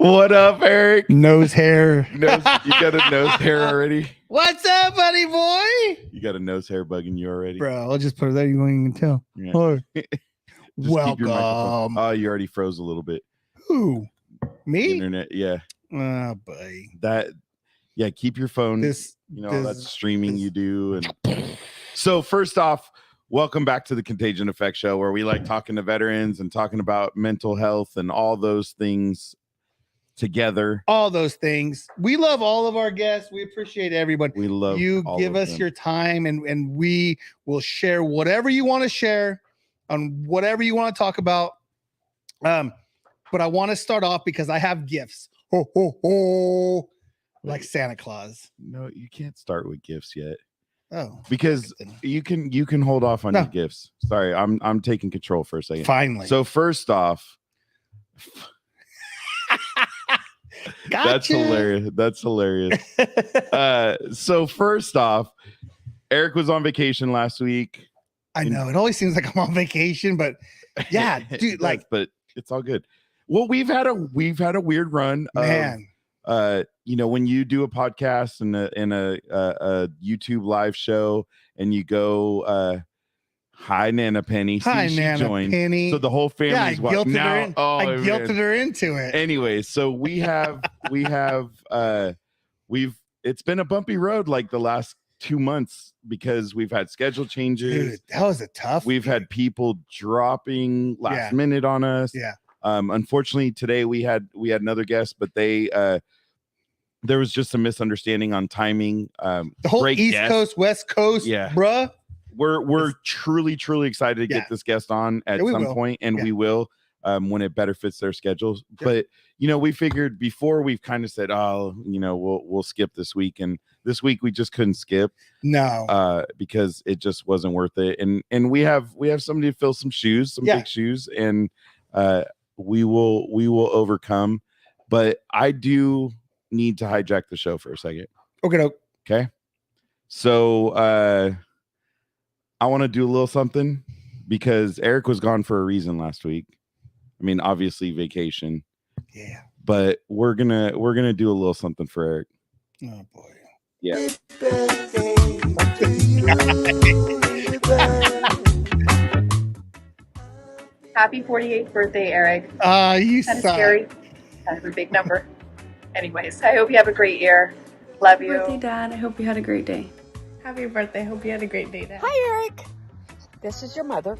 What up, Eric? Nose hair. You got a nose hair already? What's up, buddy boy? You got a nose hair bugging you already? Bro, I'll just put it there. You won't even tell. Yeah. Hello. Just keep your microphone. Welcome. Oh, you already froze a little bit. Who? Me? Internet, yeah. Oh, buddy. Yeah, keep your phone. That's streaming you do. And so first off, welcome back to the Contagion Effect Show, where we like talking to veterans and talking about mental health and all those things together. All those things. We love all of our guests. We appreciate everybody. We love you. all give of us them. your time, and we will share whatever you want to share on whatever you want to talk about. But I want to start off because I have gifts. Ho, ho, ho. Like Santa Claus. No, you can't start with gifts yet. Oh, because you can hold off on your gifts. Sorry, I'm taking control for a second. Finally. So first off, Gotcha. That's hilarious. So first off, Eric was on vacation last week. I know it always seems like I'm on vacation, but yeah, dude, but it's all good. Well, we've had a weird run, man. When you do a podcast and a YouTube live show and you go, hi Nana Penny, hi Nana Penny. So the whole family's I guilted her into it. Anyway, so it's been a bumpy road like the last 2 months because we've had schedule changes. Dude, that was a tough. We've had people dropping last minute on us. Yeah. Unfortunately, today we had another guest, but there was just a misunderstanding on timing. The whole East Coast, West Coast, bruh. We're truly excited to get this guest on at some point, and we will when it better fits their schedules. But we figured before we've kind of said, we'll skip this week, and this week we just couldn't skip. No, because it just wasn't worth it. And we have somebody to fill some shoes, big shoes, and we will overcome. But I do need to hijack the show for a second. Okay. So I want to do a little something because Eric was gone for a reason last week. I mean, obviously vacation. Yeah. But we're gonna do a little something for Eric. Oh boy. Yeah. Happy 48th birthday, Eric. You kind of suck. Scary. Kind of a big number. Anyways, I hope you have a great year. Love you. Happy birthday, Dad. I hope you had a great day. Happy birthday. Hope you had a great day, Dad. Hi, Eric. This is your mother,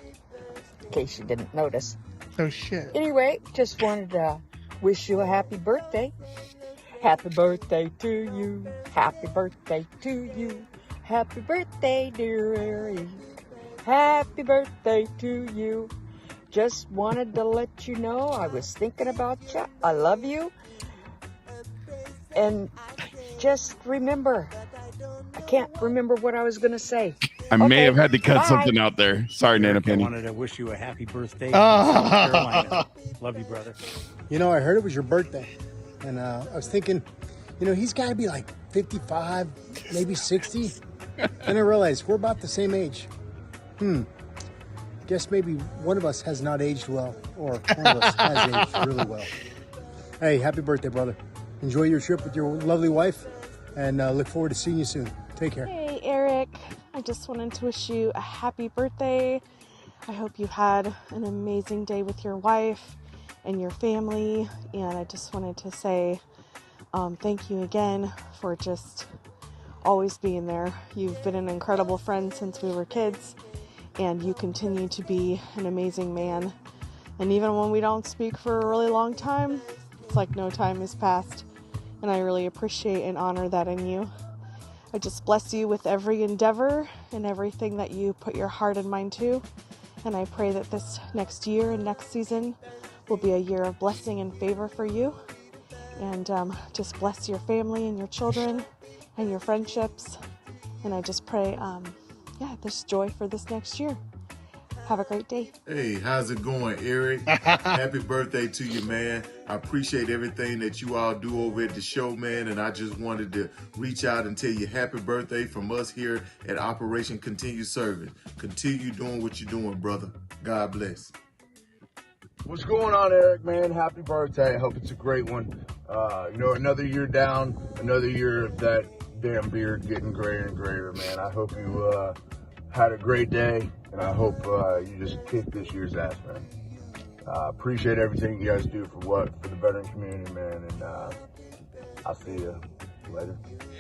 in case you didn't notice. Oh, shit. Anyway, just wanted to wish you a happy birthday. Happy birthday to you. Happy birthday to you. Happy birthday, dear Eric. Happy birthday to you. Just wanted to let you know I was thinking about you. I love you. And just remember, I can't remember what I was going to say. I may have had to cut something out there. Sorry, Nana Penny. I wanted to wish you a happy birthday. In South Carolina. Love you, brother. I heard it was your birthday. And I was thinking, he's got to be like 55, maybe 60. Then I realized we're about the same age. Guess maybe one of us has not aged well, or one of us has aged really well. Hey, happy birthday, brother. Enjoy your trip with your lovely wife, and look forward to seeing you soon. Take care. Hey, Eric. I just wanted to wish you a happy birthday. I hope you had an amazing day with your wife and your family. And I just wanted to say thank you again for just always being there. You've been an incredible friend since we were kids, and you continue to be an amazing man. And even when we don't speak for a really long time, it's like no time has passed. And I really appreciate and honor that in you. I just bless you with every endeavor and everything that you put your heart and mind to. And I pray that this next year and next season will be a year of blessing and favor for you. And just bless your family and your children and your friendships. And I just pray, this joy for this next year. Have a great day. Hey, how's it going, Eric? Happy birthday to you, man. I appreciate everything that you all do over at the show, man. And I just wanted to reach out and tell you happy birthday from us here at Operation Continue Service. Continue doing what you're doing, brother. God bless. What's going on, Eric, man? Happy birthday. I hope it's a great one. You know, another year down, another year of that damn beard getting grayer and grayer, man. I hope you had a great day, and I hope you just kick this year's ass, man. Appreciate everything you guys do for the veteran community, man, and I'll see you later.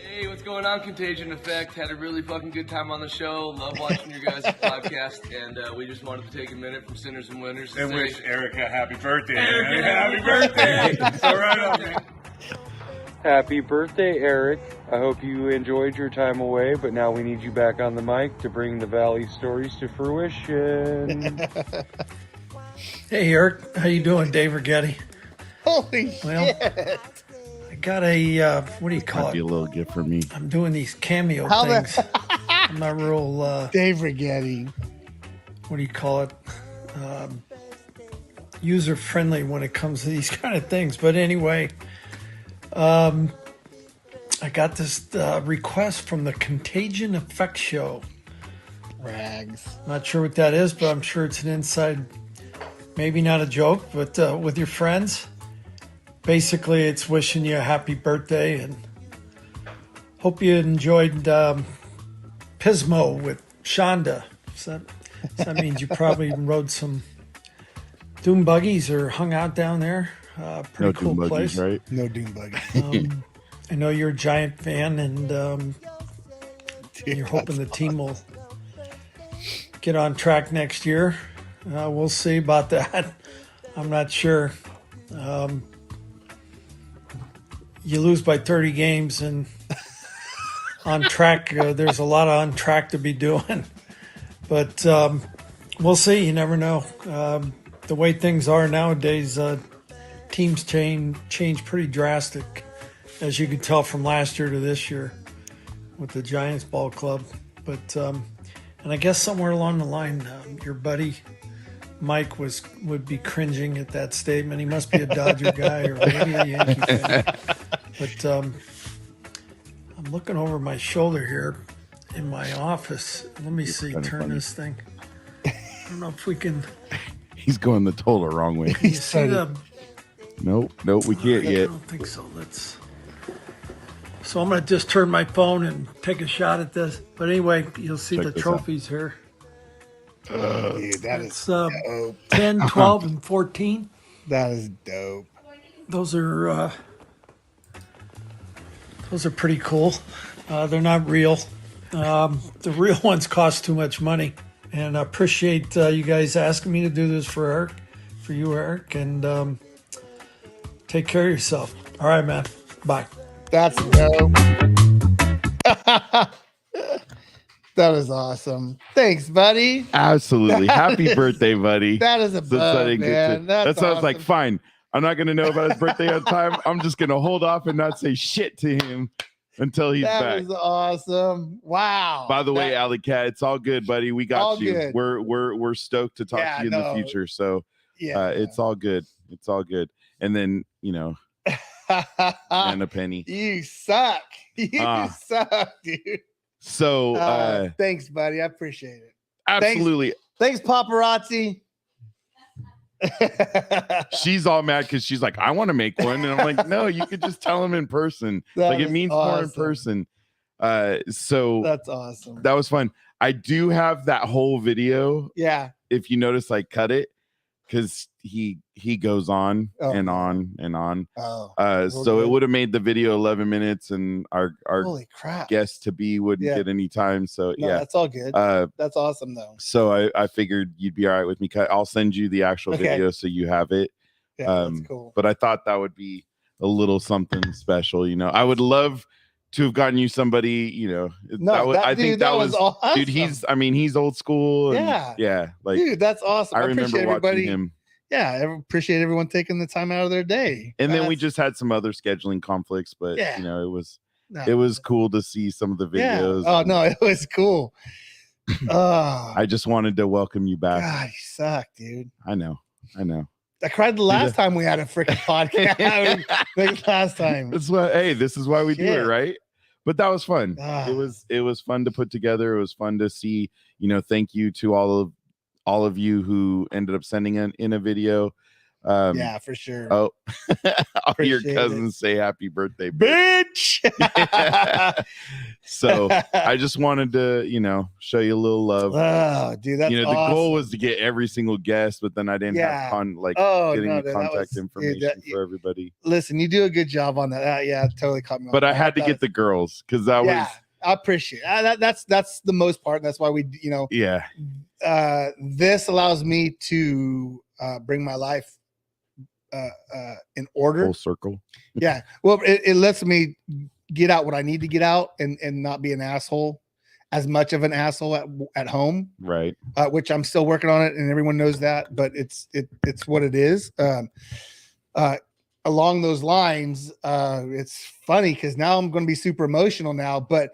Hey, what's going on, Contagion Effect? Had a really fucking good time on the show. Love watching your guys' podcast, and we just wanted to take a minute from Sinners and Winners and wish Eric a happy birthday. Happy birthday! All right, on, man. Happy birthday, Eric. I hope you enjoyed your time away, but now we need you back on the mic to bring the Valley stories to fruition. Hey, Eric. How you doing? Dave Rigetti. Holy shit. I got a, what do you call Might be it? a little gift for me. I'm doing these cameo How things. I'm not real... Dave Rigetti. What do you call it? User-friendly when it comes to these kind of things. But anyway... I got this request from the Contagion Effect Show. Rags. Not sure what that is, but I'm sure it's an inside, maybe not a joke, but with your friends. Basically, it's wishing you a happy birthday and hope you enjoyed Pismo with Shonda. So that means you probably rode some dune buggies or hung out down there. Pretty cool dune place. buggies, right? No dune buggies. I know you're a Giant fan, and you're hoping the team will get on track next year. We'll see about that. I'm not sure. You lose by 30 games, and on track, there's a lot on track to be doing. But we'll see. You never know. The way things are nowadays, teams change pretty drastic, as you could tell from last year to this year with the Giants ball club. But and I guess somewhere along the line, your buddy Mike would be cringing at that statement. He must be a Dodger guy or maybe a Yankee fan. But I'm looking over my shoulder here in my office. Let me see. Turn this thing. I don't know if we can. He's going the total wrong way. Can you see the? Nope, we can't I yet. don't think so. So I'm going to just turn my phone and take a shot at this. But anyway, you'll see Check the this trophies here. Dude, that It's is dope. 10, 12, and 14. That is dope. Those are pretty cool. They're not real. The real ones cost too much money. And I appreciate you guys asking me to do this for you, Eric. And take care of yourself. All right, man. Bye. That's dope. That is awesome. Thanks, buddy. Absolutely. Happy birthday, buddy. That is a bug, man. That's why I was awesome. like, fine. I'm not going to know about his birthday on time. I'm just going to hold off and not say shit to him until he's That back. is awesome. Wow. By the way, Alley Cat, it's all good, buddy. We got All you. good. We're stoked to talk to you in the future. So it's all good. It's all good. And then, and a penny. You suck. You suck, dude. So thanks, buddy. I appreciate it. absolutely. Thanks, paparazzi. She's all mad because she's like, I want to make one. And I'm like, no, you could just tell him in person. That Like it is means more in awesome. person. So That's awesome. that was fun. I do have that whole video. Yeah. If you notice, I cut it because he goes on and on and on. Oh, so it would have made the video 11 minutes, and our holy crap guest to be wouldn't get any time. So No, yeah, that's all good. That's awesome though. So I figured you'd be all right with me. I'll send you the actual Okay. video so you have it. Yeah, that's cool. But I thought that would be a little something special. I would love to have gotten you somebody. No, I think that was awesome. dude. He's old school. And Yeah. like Dude, that's awesome. I appreciate remember watching everybody. him. Yeah, I appreciate everyone taking the time out of their day. And then we just had some other scheduling conflicts, but Yeah. it was cool to see some of the videos. Oh no, it was cool. Oh, I just wanted to welcome you back. God, you suck, dude. I know. I cried the last time we had a freaking podcast. Like last time. This is why we do it, Shit. right? But that was fun. Ah. It was fun to put together. It was fun to see. Thank you to all of you who ended up sending in a video. Yeah, for sure. Oh, all your Appreciate cousins say happy birthday, bitch. So I just wanted to, show you a little love. Oh, dude, that's the awesome. goal was to get every single guest, but then I didn't have getting the contact information for everybody. Listen, you do a good job on that. Yeah, totally caught me. But I had to get the girls because that was. I appreciate it. That's the most part. And that's why we, Yeah. This allows me to bring my life in order. Full circle. Yeah. Well, it lets me get out what I need to get out and not be an asshole, as much of an asshole at home. Right. Which I'm still working on it, and everyone knows that, but it's what it is. Along those lines, it's funny because now I'm going to be super emotional now, but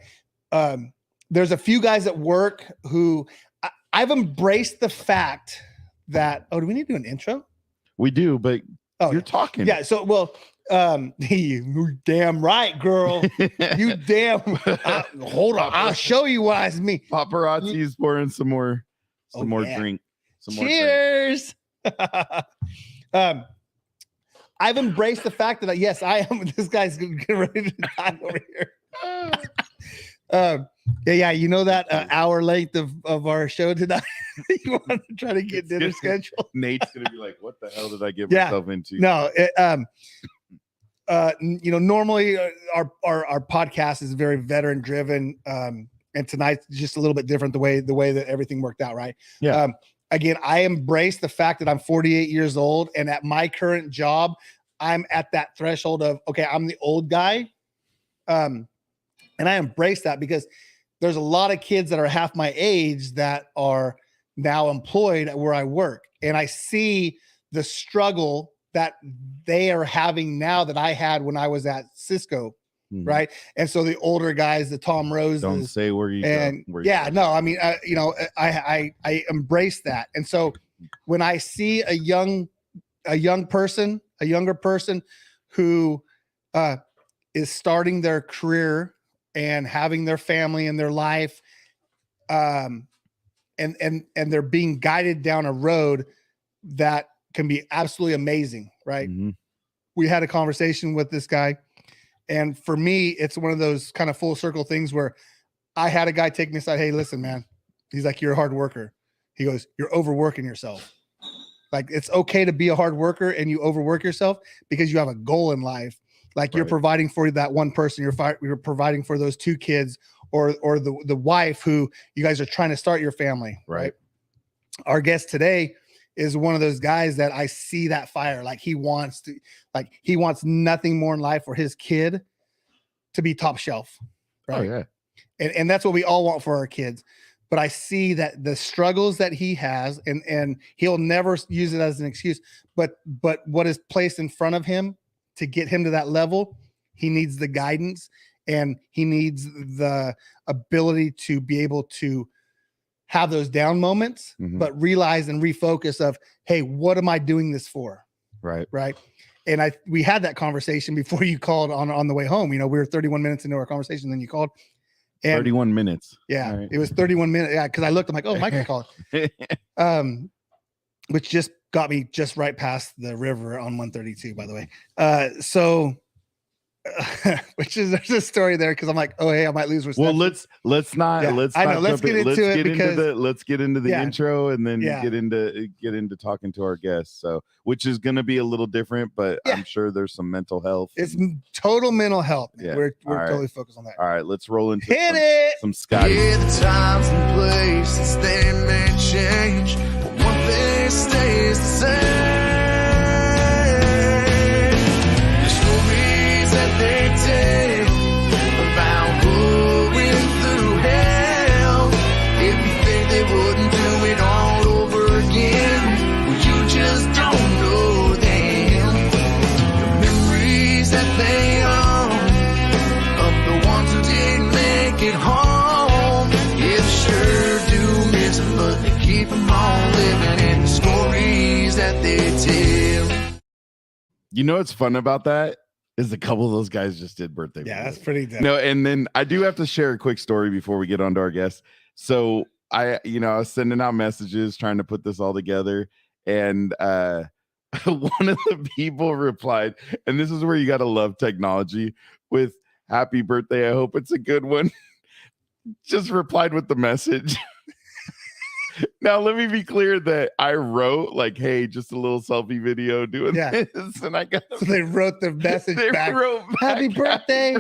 there's a few guys at work who I've embraced the fact that, do we need to do an intro? We do, but you're talking. Yeah. So, you damn right, girl. You damn. Hold on. I'll show you why it's me. Paparazzi's pouring some more drink. Cheers. I've embraced the fact that yes, I am. This guy's getting ready to die over here. Yeah, you know that hour length of our show tonight. You want to try to get dinner schedule? Nate's gonna be like, "What the hell did I get myself into?" No, normally our podcast is very veteran driven, and tonight's just a little bit different the way that everything worked out, right? Yeah. Again, I embrace the fact that I'm 48 years old, and at my current job, I'm at that threshold of, okay, I'm the old guy. And I embrace that because there's a lot of kids that are half my age that are now employed at where I work. And I see the struggle that they are having now that I had when I was at Cisco. Right. And so the older guys, the Tom Roses, don't say where you and go. I mean, I embrace that. And so when I see a younger person who is starting their career and having their family and their life, and they're being guided down a road that can be absolutely amazing. Right. Mm-hmm. We had a conversation with this guy. And for me, it's one of those kind of full circle things where I had a guy take me aside. Hey, listen, man. He's like, you're a hard worker. He goes, you're overworking yourself. Like, it's okay to be a hard worker and you overwork yourself because you have a goal in life. Like you're providing for that one person. You're providing for those two kids or the wife who you guys are trying to start your family. Right. Our guest today is one of those guys that I see that fire. Like he wants nothing more in life for his kid to be top shelf. Right. Oh yeah. And that's what we all want for our kids. But I see that the struggles that he has, and he'll never use it as an excuse, but what is placed in front of him to get him to that level, he needs the guidance and he needs the ability to be able to have those down moments, but realize and refocus of, hey, what am I doing this for? Right. Right. And we had that conversation before you called on the way home. We were 31 minutes into our conversation, then you called. And 31 minutes. Yeah. Right. It was 31 minutes. Yeah. Cause I looked, I'm like, oh, Mike can call it. Which just got me just right past the river on 132, by the way. Which is, there's a story there because I'm like, oh, hey, I might lose reception. Well, let's get into the intro and then get into talking to our guests. So, which is going to be a little different, but I'm sure there's some mental health. It's total mental health. Yeah. We're totally focused on that. All right, let's roll into some Scotty. Yeah, the times and places they may change, but one thing stays the same. They tell about going through hell. If you think they wouldn't do it all over again, well, you just don't know them. The memories that they own of the ones who didn't make it home, yeah, they sure do miss them, but they keep them all living in the stories that they tell. You know what's fun about that? Is a couple of those guys just did birthday. Yeah, that's pretty dope. No, and then I do have to share a quick story before we get on to our guests. So I was sending out messages trying to put this all together, and one of the people replied, and this is where you got to love technology, with happy birthday. I hope it's a good one. Just replied with the message. Now, let me be clear that I wrote like, hey, just a little selfie video doing this. And I got so they wrote the message back. Happy birthday.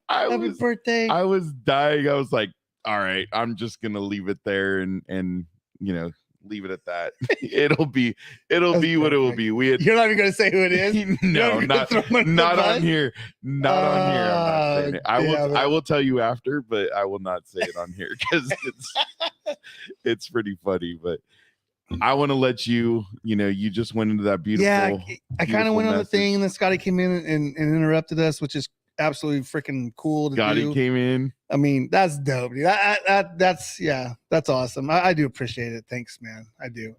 Happy birthday. I was dying. I was like, all right, I'm just going to leave it there and, you know, leave it at that. It'll be what it will be. You're not even going to say who it is? No, not on here. Not on here. I'm not saying it. I will tell you after, but I will not say it on here because it's pretty funny. But I want to let you know, you just went into that beautiful. Yeah, I kind of went on the thing, and then Scotty came in and interrupted us, which is absolutely freaking cool to Scotty do. came in. I mean, that's dope, dude. That's awesome. I do appreciate it. Thanks, man. I do.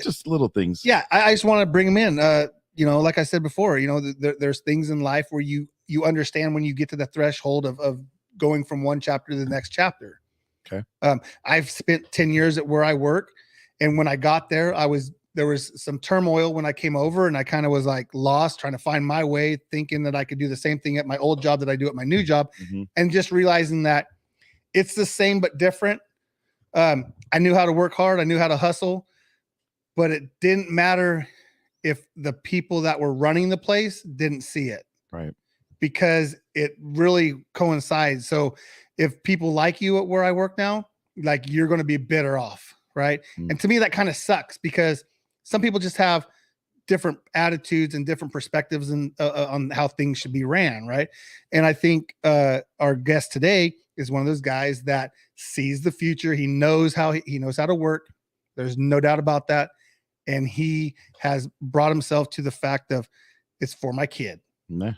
Just little things. Yeah, I just want to bring them in. You know, like I said before, you know, there's things in life where you understand when you get to the threshold of going from one chapter to the next chapter. Okay. I've spent 10 years at where I work, and when I got there, there was some turmoil when I came over, and I kind of was like lost, trying to find my way, thinking that I could do the same thing at my old job that I do at my new job, and just realizing that it's the same but different. I knew how to work hard, I knew how to hustle, but it didn't matter if the people that were running the place didn't see it, right? Because it really coincides. So if people like you at where I work now, like, you're going to be better off, right? And to me, that kind of sucks, because some people just have different attitudes and different perspectives on how things should be ran, right? And I think our guest today is one of those guys that sees the future. He knows how to work. There's no doubt about that. And he has brought himself to the fact of, it's for my kid,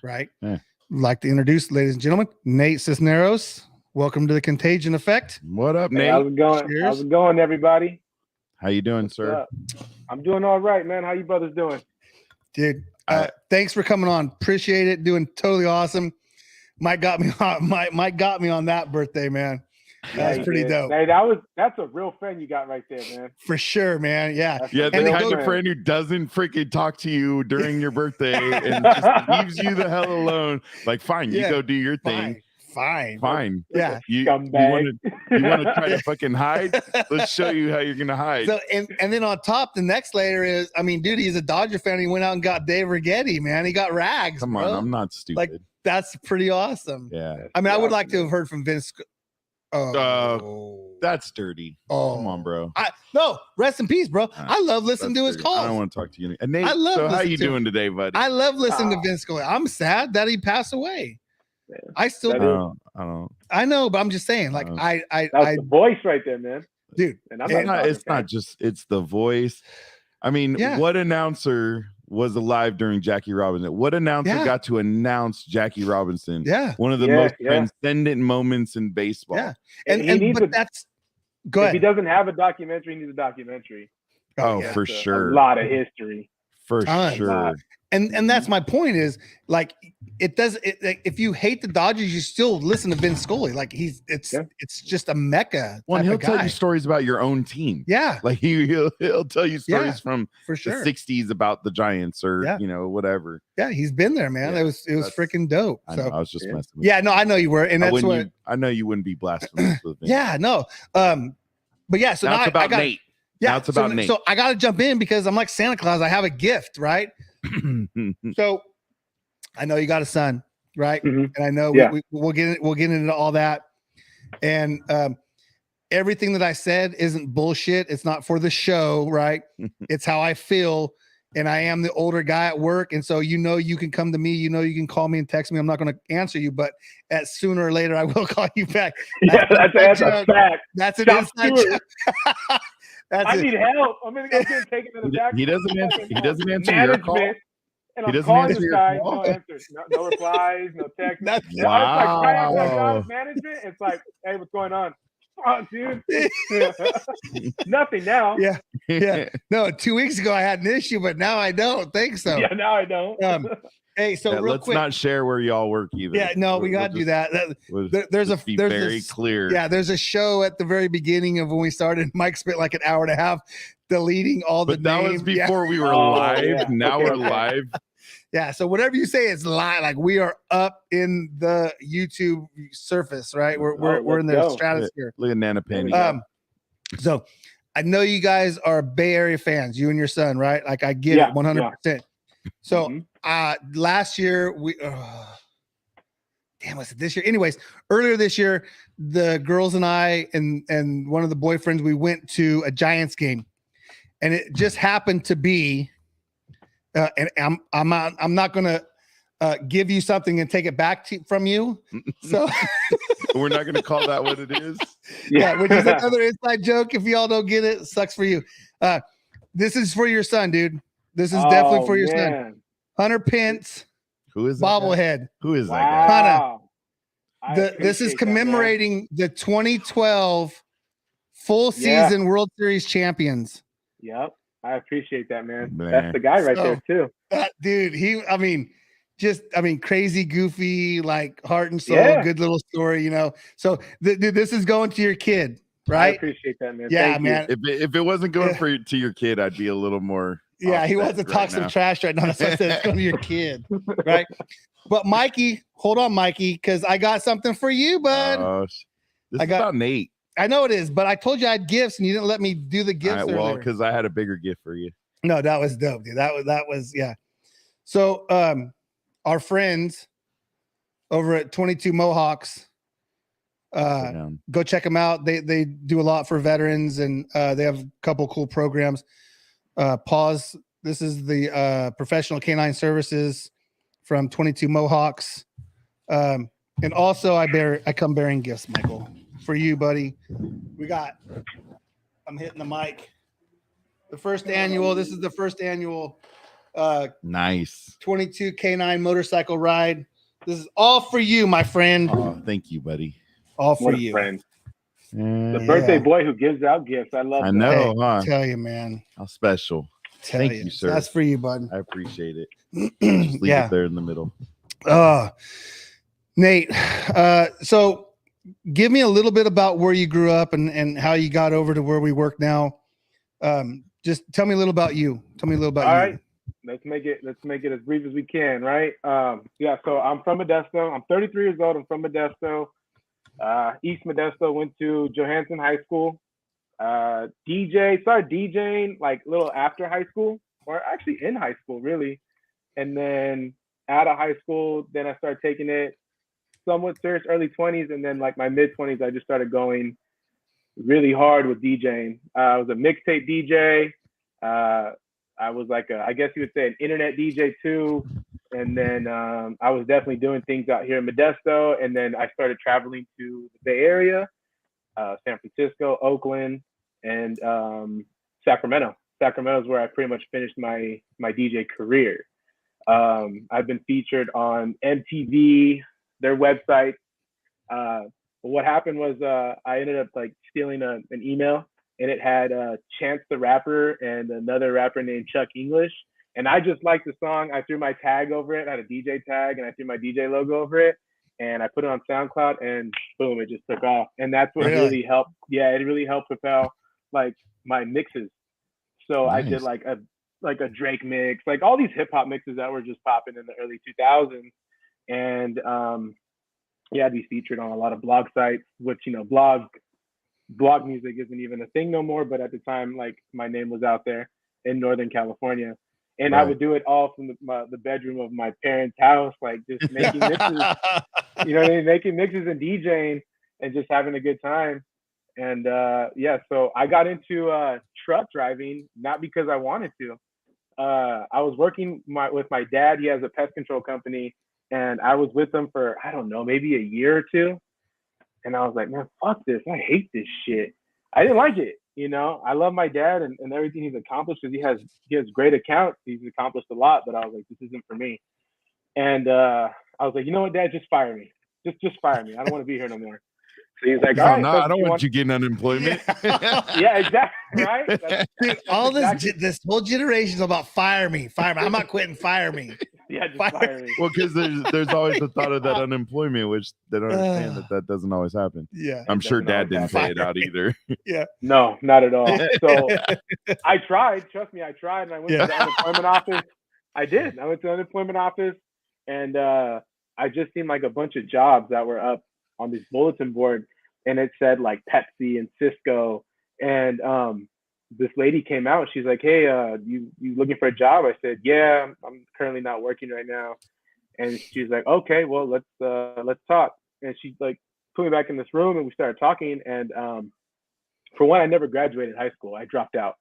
right? I'd like to introduce, ladies and gentlemen, Nate Sisneros. Welcome to the Contagion Effect. What up, Nate? Hey, how's it going? Cheers. How's it going, everybody? How you doing, sir? I'm doing all right, man. How you brothers doing? Dude, thanks for coming on. Appreciate it. Doing totally awesome. Mike got me on that birthday, man. That was pretty dope. Hey, that's a real friend you got right there, man. For sure, man. Yeah. The kind of friend who doesn't freaking talk to you during your birthday and just leaves you the hell alone. Like, fine, you go do your thing. Fine. Yeah. You want to try to fucking hide? Let's show you how you're gonna hide. So and then on top, the next layer is, I mean, dude, he's a Dodger fan. He went out and got Dave Righetti, man. He got rags. Come on, I'm not stupid. Like, that's pretty awesome. Yeah. I mean, I would like to have heard from Vince. That's dirty. Come on, bro. No, rest in peace, bro. I love listening to his calls. I don't want to talk to you. And Nate, I love. So how you doing today, buddy? I love listening to Vince Scully. I'm sad that he passed away. I still do. I know, but I'm just saying, like, that's the voice right there, man. Dude, and it's not just, it's the voice. I mean, what announcer was alive during Jackie Robinson? What announcer got to announce Jackie Robinson? Yeah. One of the most transcendent moments in baseball. Go ahead. If he doesn't have a documentary, he needs a documentary. For sure. A lot of history. For sure. And that's my point is, like, if you hate the Dodgers, you still listen to Vince Scully. Like, it's just a mecca. Well, he'll tell you stories about your own team. Yeah. Like he'll tell you stories from for sure. the 60s about the Giants or whatever. Yeah, he's been there, man. It was freaking dope. I was just messing with you. No, I know you were. And that's what I know you wouldn't be blasphemous with Vince. Yeah, no. But yeah, so now it's about Nate. Yeah, now it's about Nate. So I got to jump in because I'm like Santa Claus. I have a gift, right? So I know you got a son, right? And I know we'll get into all that. And everything that I said isn't bullshit. It's not for the show, right? It's how I feel. And I am the older guy at work. And so, you can come to me, you can call me and text me. I'm not going to answer you, but sooner or later I will call you back. That's a fact. That's an inside joke. I need help. I'm getting taken to the back. He doesn't answer your call. And I'm calling this guy, no answers, no replies, no text. Wow. It's like management. It's like, hey, what's going on? Oh, dude. Nothing now. Yeah. No, 2 weeks ago I had an issue, but now I don't think so. Yeah, now I don't. Hey, so real let's quick, not share where y'all work either. Yeah, no, we got to do that. There's very clear. Yeah, there's a show at the very beginning of when we started. Mike spent like an hour and a half deleting all the But that names. was before we were live. Now we're live. Yeah, so whatever you say is live. Like we are up in the YouTube surface, right? We're in the stratosphere. Look at Nana Penny. So I know you guys are Bay Area fans, you and your son, right? Like I get it 100%. So last year we damn, was it this year? Anyways, earlier this year, the girls and I and one of the boyfriends, we went to a Giants game, and it just happened to be, and I'm not gonna give you something and take it back from you. So we're not gonna call that what it is. Yeah, which is another inside joke. If y'all don't get it, sucks for you. This is for your son, dude. This is definitely for your son. Hunter Pence. Who is that bobblehead? Guy? Who is that guy? Hunter. This is commemorating the 2012 full season World Series champions. Yep. I appreciate that, man. That's the guy right there too. Dude, crazy, goofy, like heart and soul, good little story, you know. So this is going to your kid, right? I appreciate that, man. Yeah, Thank man. If it wasn't going to your kid, I'd be a little more. Yeah, he wants to talk some trash right now. That's what I said. It's going to your kid, right? But Mikey, hold on, Mikey, because I got something for you, bud. This is about Nate. I know it is, but I told you I had gifts, and you didn't let me do the gifts. Well, because I had a bigger gift for you. No, that was dope, dude. That was yeah. So, our friends over at 22 Mohawks, go check them out. They do a lot for veterans, and they have a couple cool programs. Pause. This is the professional canine services from 22 Mohawks. And also I come bearing gifts, Michael, for you, buddy. I'm hitting the mic. This is the first annual nice 22 canine motorcycle ride. This is all for you, my friend. Oh, thank you, buddy. All for you. Friend. The birthday boy who gives out gifts. I love that. I know, I tell you, man. How special. Thank you, sir. That's for you, bud. I appreciate it. Just leave it there in the middle. Nate, so give me a little bit about where you grew up and how you got over to where we work now. Just tell me a little about you. All right. Let's make it as brief as we can, right? So I'm from Modesto. I'm 33 years old. I'm from Modesto. East Modesto, went to Johansson High School. Started DJing like a little after high school, or actually in high school, really. And then out of high school, then I started taking it somewhat serious, early 20s, and then like my mid 20s, I just started going really hard with DJing. I was a mixtape DJ. I was like I guess you would say an internet DJ too. And then I was definitely doing things out here in Modesto. And then I started traveling to the Bay Area, San Francisco, Oakland, and Sacramento. Sacramento is where I pretty much finished my DJ career. I've been featured on MTV, their website. But what happened was I ended up like stealing an email, and it had Chance the Rapper and another rapper named Chuck English. And I just liked the song. I threw my tag over it. I had a DJ tag, and I threw my DJ logo over it. And I put it on SoundCloud, and boom, it just took off. And that's what really helped. Yeah, it really helped propel like my mixes. So I did like a Drake mix, like all these hip hop mixes that were just popping in the early 2000s. And I'd be featured on a lot of blog sites, which, you know, blog music isn't even a thing no more. But at the time, like my name was out there in Northern California. And I would do it all from the bedroom of my parents' house, like just making mixes, you know what I mean? Making mixes and DJing and just having a good time. And so I got into truck driving, not because I wanted to. I was working with my dad. He has a pest control company, and I was with him for, I don't know, maybe a year or two. And I was like, man, fuck this. I hate this shit. I didn't like it. You know, I love my dad and everything he's accomplished, because he has great accounts. He's accomplished a lot, but I was like, this isn't for me. And I was like, you know what, Dad, just fire me. Just fire me. I don't want to be here no more. So he's like, all right. I don't want you getting unemployment. Yeah, exactly. Right. Dude, this whole generation is about fire me. I'm not quitting. Fire me. Yeah, just fire me. Well, because there's always the thought of that unemployment, which they don't understand that doesn't always happen. Yeah, I'm sure Dad didn't pay it out either. Yeah, no, not at all. So I tried. Trust me, I tried, and I went to the unemployment office. I did. I went to the unemployment office, and I just seen like a bunch of jobs that were up on this bulletin board, and it said like Pepsi and Cisco, and this lady came out. She's like, "Hey, you looking for a job?" I said, "Yeah, I'm currently not working right now." And she's like, "Okay, well, let's talk." And she like put me back in this room, and we started talking. And for one, I never graduated high school. I dropped out.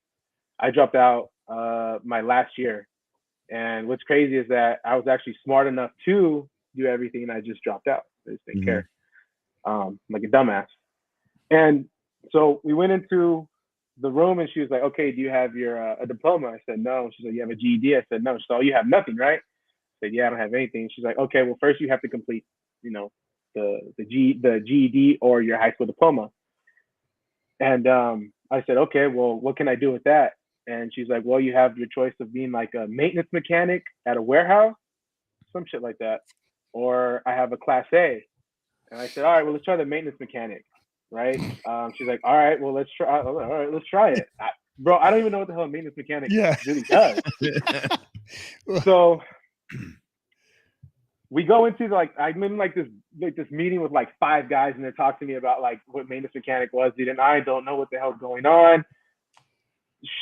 My last year. And what's crazy is that I was actually smart enough to do everything, and I just dropped out. I just didn't care, like a dumbass. And so we went into the room, and she was like, "Okay, do you have your a diploma?" I said, "No." She's like, "You have a GED?" I said, "No." She's like, "Oh, you have nothing, right?" I said, "Yeah, I don't have anything." She's like, "Okay, well, first you have to complete, the GED or your high school diploma." And I said, "Okay, well, what can I do with that?" And she's like, "Well, you have your choice of being like a maintenance mechanic at a warehouse, some shit like that, or I have a Class A." And I said, "All right, well, let's try the maintenance mechanic." Right? She's like, "All right, well, let's try. All right, let's try it." Bro, I don't even know what the hell a maintenance mechanic really does. So we go into like, I'm in like this meeting with like 5 guys, and they're talking to me about like what maintenance mechanic was, dude, and I don't know what the hell's going on.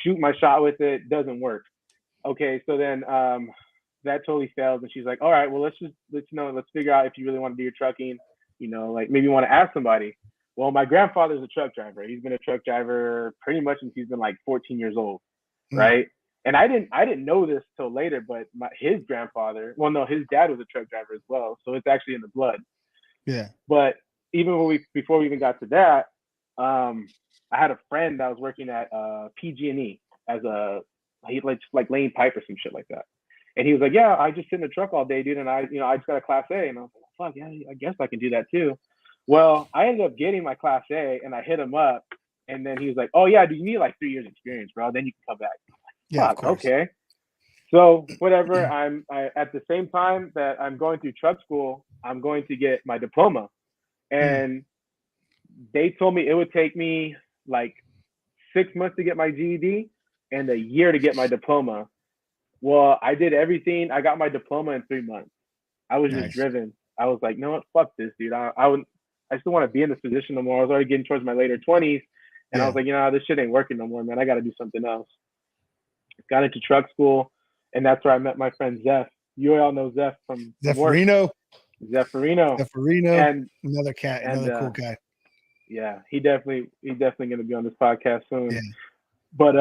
Shoot my shot with it, doesn't work. Okay, so then that totally fails, and she's like, "All right, well, let's figure out if you really want to do your trucking, like maybe you want to ask somebody." Well, my grandfather's a truck driver. He's been a truck driver pretty much since he's been like 14 years old, right? And I didn't know this till later, but his grandfather, his dad was a truck driver as well, so it's actually in the blood. Yeah. But even before we even got to that, I had a friend that was working at PG&E as he like laying pipe or some shit like that. And he was like, "Yeah, I just sit in the truck all day, dude, and I just got a Class A." And I was like, "Fuck yeah, I guess I can do that too." Well, I ended up getting my Class A, and I hit him up, and then he was like, "Oh yeah, do you need like 3 years experience, bro? Then you can come back." Yeah, Fuck, okay. So whatever. I at the same time that I'm going through truck school, I'm going to get my diploma, and they told me it would take me like 6 months to get my GED and a year to get my diploma. Well, I did everything. I got my diploma in 3 months. I was just driven. I was like, "No, what? Fuck this, dude. I still want to be in this position no more." I was already getting towards my later 20s, and I was like, this shit ain't working no more, man. I got to do something else. Got into truck school, and that's where I met my friend Zeph. You all know Zeph from Zephyrinho. And another cool guy. Yeah, he definitely going to be on this podcast soon. Yeah. But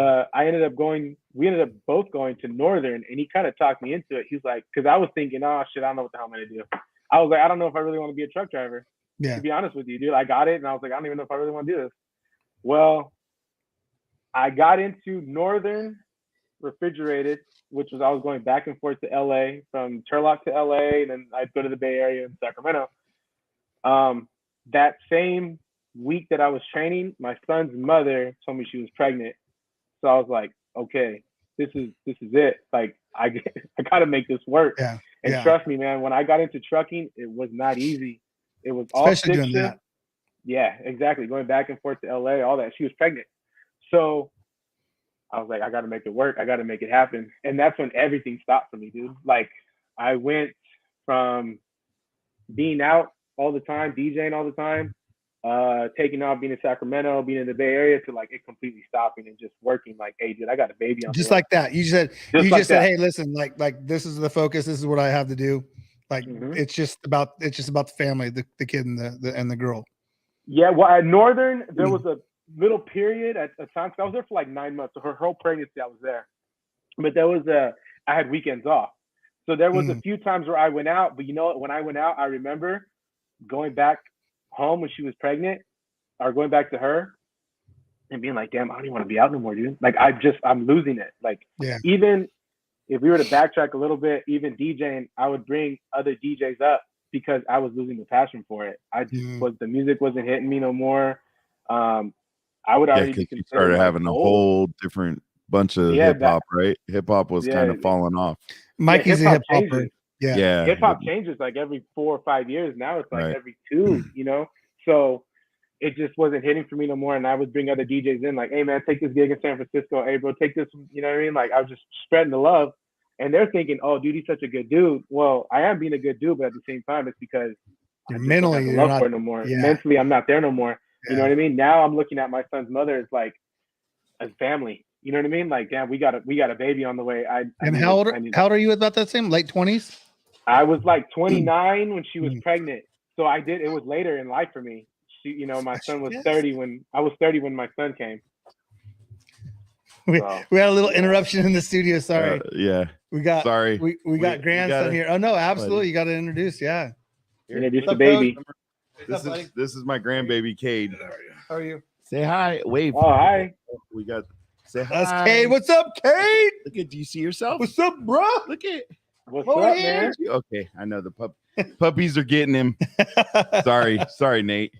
we ended up both going to Northern, and he kind of talked me into it. He's like, because I was thinking, "Oh shit, I don't know what the hell I'm gonna do." I was like, "I don't know if I really want to be a truck driver." Yeah. To be honest with you, dude, I got it, and I was like, "I don't even know if I really want to do this." Well, I got into Northern Refrigerated, which was I was going back and forth to LA, from Turlock to LA, and then I'd go to the Bay Area in Sacramento. That same week that I was training, my son's mother told me she was pregnant. So I was like, "Okay, this is it. Like I gotta make this work." Yeah. And trust me, man, when I got into trucking, it was not easy. It was all Especially doing stick shift. that. Yeah, exactly. Going back and forth to LA, all that. She was pregnant. So I was like, I got to make it work. I got to make it happen. And that's when everything stopped for me, dude. Like I went from being out all the time, DJing all the time, taking off, being in Sacramento, being in the Bay Area, to like it completely stopping and just working. Like, "Hey, dude, I got a baby on Just the way." like that. You said, "Hey, listen, like this is the focus. This is what I have to do." Like it's just about the family, the kid and the girl. Yeah. Well, at Northern, there was a little period at a time. I was there for like 9 months. So her whole pregnancy, I was there. But there was I had weekends off. So there was a few times where I went out. But you know what? When I went out, I remember going back home when she was pregnant, or going back to her, and being like, "Damn, I don't even want to be out no more, dude." Like I'm losing it. Like even if we were to backtrack a little bit, even DJing, I would bring other DJs up because I was losing the passion for it. I just the music wasn't hitting me no more. I would already be you started having a whole different bunch of hip hop, right? Hip hop was kind of falling off. Mikey's a hip hopper. Yeah. Hip hop changes like every 4 or 5 years. Now it's like Right. every 2, you know? So it just wasn't hitting for me no more. And I would bring other DJs in like, hey man, take this gig in San Francisco. Hey bro, take this, you know what I mean? Like I was just spreading the love. And they're thinking, oh dude, he's such a good dude. Well, I am being a good dude, but at the same time, it's because You're I just mentally, don't have you're the love not- for it no more. yeah. Mentally, I'm not there no more. Yeah. You know what I mean? Now I'm looking at my son's mother as like as family. You know what I mean? Like, damn, we got a baby on the way. And how old are you about that same? Late 20s? I was like 29 when she was pregnant. So it was later in life for me. She, you know, my son was 30 when I was 30 when my son came. We, So, we had a little interruption in the studio. Sorry. Yeah. We got Sorry. we got grandson gotta- here. Oh no, absolutely. You got to introduce. Yeah. Introduce What's the up, baby. Coach? This is my grandbaby Cade. How are you? Say hi. Wave. Oh, hi. We got say That's hi. Cade. What's up, Cade? Look at, do you see yourself? What's up, bro? Look at What's Over up, here. man? Okay, I know the puppies are getting him. Sorry, Nate.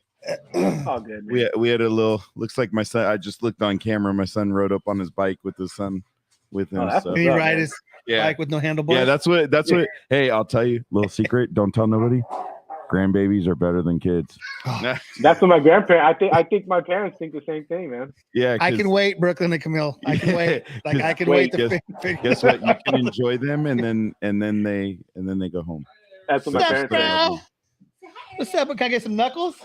All good, man. We had a little. Looks like my son. I just looked on camera. My son rode up on his bike with his son with him. that's so. what's Can he up, ride man. his Yeah. bike with no handlebars? Yeah, that's what. Hey, I'll tell you. Little secret. Don't tell nobody. Grandbabies are better than kids. That's what my grandparents. I think my parents think the same thing, man. Yeah, I can wait, Brooklyn and Camille. I can wait. Like I can wait to figure. Guess what? You can enjoy them, and then they go home. That's what my What's parents up, say. bro? What's up? Can I get some knuckles?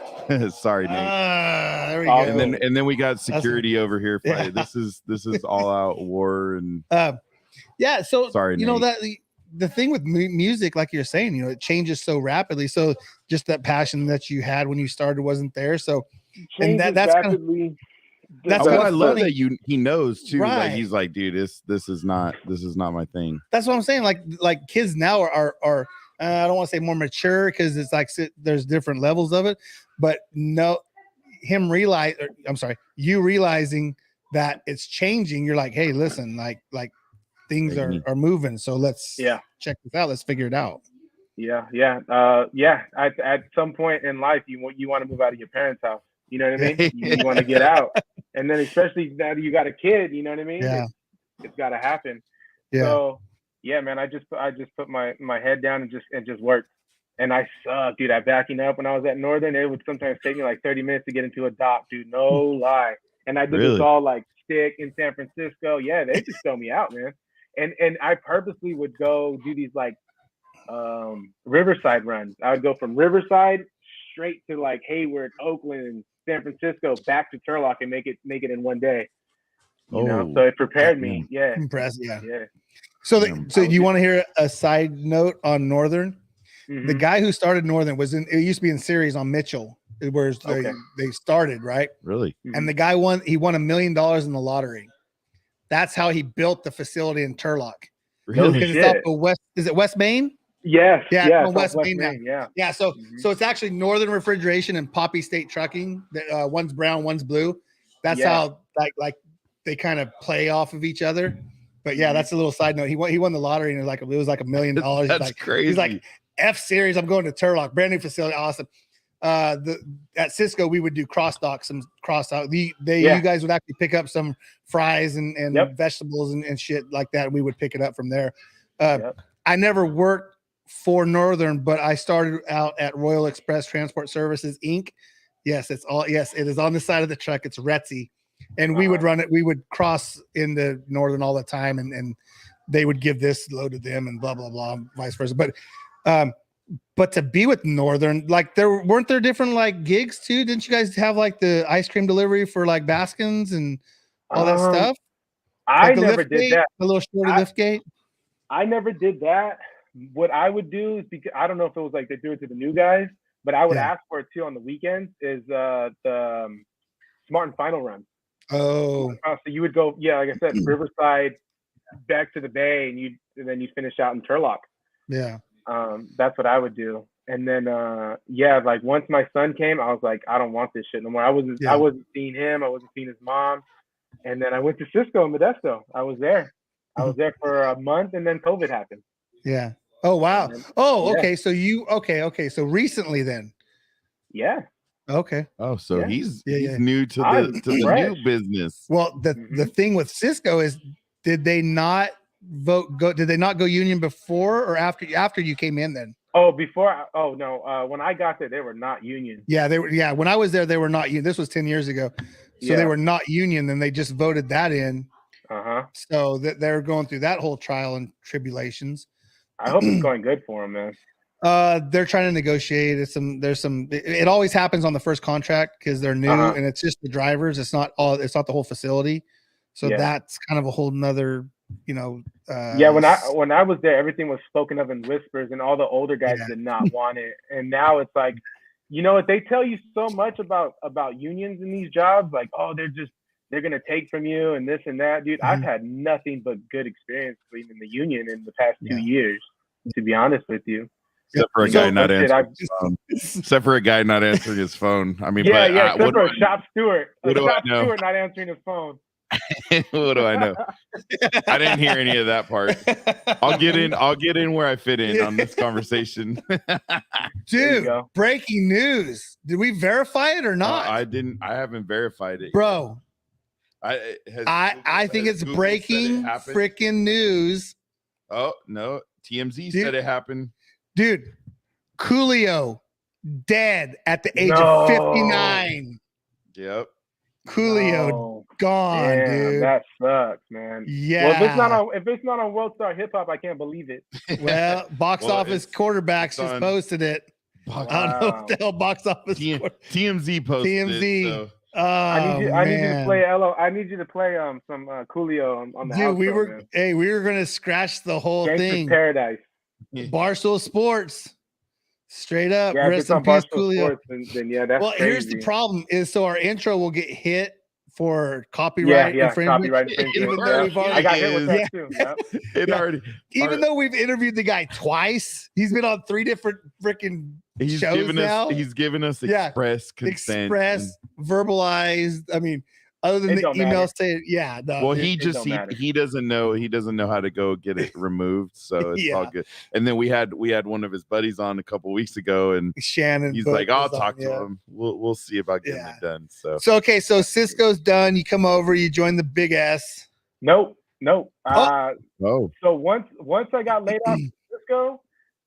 Sorry, Nate. There we Oh, go. And then we got security over here. Yeah. This is all out war and Yeah. So Sorry, you know Nate. that the thing with music, like you're saying, you know, it changes so rapidly. So just that passion that you had when you started wasn't there. So and Changes that's kind of rapidly. that's Oh, kind I of love funny. that he knows too. Right. Like he's like, dude, this is not my thing. That's what I'm saying. Like kids now are I don't want to say more mature because it's like there's different levels of it, but no, you realizing that it's changing. You're like, hey, listen, like things are moving. So let's check this out. Let's figure it out. Yeah. At some point in life, you want to move out of your parents' house. You know what I mean? You want to get out, and then especially now that you got a kid. You know what I mean? Yeah. It's got to happen. Yeah. So yeah, man, I just put my head down and just worked. And I suck, dude. At backing up when I was at Northern, it would sometimes take me like 30 minutes to get into a dock, dude. No lie. And I did this all like stick in San Francisco. Yeah, they just throw me out, man. And I purposely would go do these like Riverside runs. I would go from Riverside straight to like Hayward, Oakland, San Francisco, back to Turlock and make it in one day. You know, so it prepared me. Yeah. Impressive. Yeah. Yeah. So so you want to hear a side note on Northern? Mm-hmm. The guy who started Northern it used to be in series on Mitchell, where they started, right? Really? And the guy won $1 million in the lottery. That's how he built the facility in Turlock. Really? Because it's off the west. Is it West Main? Yes. Yeah, Yeah. it's on It's West off Main now. Yeah. Yeah. So it's actually Northern Refrigeration and Poppy State Trucking. One's brown, one's blue. That's how like they kind of play off of each other. But yeah, that's a little side note. He won the lottery and it was like $1 million. That's crazy. He's like, F series, I'm going to Turlock, brand new facility, awesome. At Cisco, we would do cross dock, some cross out. You guys would actually pick up some fries and vegetables and shit like that. And we would pick it up from there. I never worked for Northern, but I started out at Royal Express Transport Services Inc. Yes, it is on the side of the truck. It's Retzi. And we would run it. We would cross into Northern all the time, and they would give this load to them, and blah blah blah, and vice versa. But to be with Northern, like weren't there different like gigs too? Didn't you guys have like the ice cream delivery for like Baskins and all that stuff? I Like never did that. The little shorty lift gate. I never did that. What I would do is, because I don't know if it was like they do it to the new guys, but I would ask for it too on the weekends. Is the Smart and Final run. Oh, so you would go, like I said, Riverside back to the Bay, and then you finish out in Turlock. Yeah. That's what I would do. And then like once my son came, I was like, I don't want this shit no more. I wasn't seeing him, I wasn't seeing his mom. And then I went to Cisco in Modesto. I was there for a month, and then COVID happened. Yeah. Oh wow. Oh, okay. Yeah. So so recently then. Yeah. Okay. Oh, so he's new to I'm the new business. Well, the thing with Cisco is, did they not Did they not go union before or after you came in then? Oh, before. Oh no. When I got there, they were not union. Yeah, they were. Yeah, when I was there, they were not union. This was 10 years ago, so they were not union. Then they just voted that in. So that they're going through that whole trial and tribulations. I hope it's going good for them, man. They're trying to negotiate. It always happens on the first contract because they're new and it's just the drivers. It's not the whole facility. So that's kind of a whole nother, when I was there, everything was spoken of in whispers and all the older guys did not want it. And now it's like, they tell you so much about unions in these jobs, like, oh, they're going to take from you and this and that. Dude, I've had nothing but good experience leaving the union in the past 2 years, to be honest with you. Except for a guy not answering his phone. Except for a guy not answering his phone. I mean, except for a shop steward. What do I know? Steward not answering his phone. What do I know? I didn't hear any of that part. I'll get in where I fit in on this conversation. Dude, breaking news. Did we verify it or not? I haven't verified it, bro. I think it's breaking freaking news. Oh no, TMZ said it happened. Dude, Coolio dead at the age of 59. Yep. Coolio gone, dude. That sucks, man. Yeah. Well, if it's not on World Star Hip Hop, I can't believe it. Well, box office quarterbacks just posted it. I don't know what the hell box office TMZ posted TMZ. it. So. I need you to play I need you to play some Coolio on the dude. Outro, We were gonna scratch the whole Gangster's thing. Paradise. Barstool Sports. Straight up. Yeah, Rest in peace, Coolio. Sports, then that's crazy. Here's the problem is so our intro will get hit for copyright infringement. Copyright infringement. Even though we've already, I got hit with that too. It already. Even though we've interviewed the guy twice, he's been on 3 different freaking shows now. He's given us express consent. Verbalized. I mean, other than the email saying, well, he doesn't know how to go get it removed, so it's all good. And then we had one of his buddies on a couple weeks ago, and Shannon. He's like, I'll talk to him. We'll see about getting it done. So okay, so Cisco's done. You come over, you join the Big S. Nope. So once I got laid off from Cisco,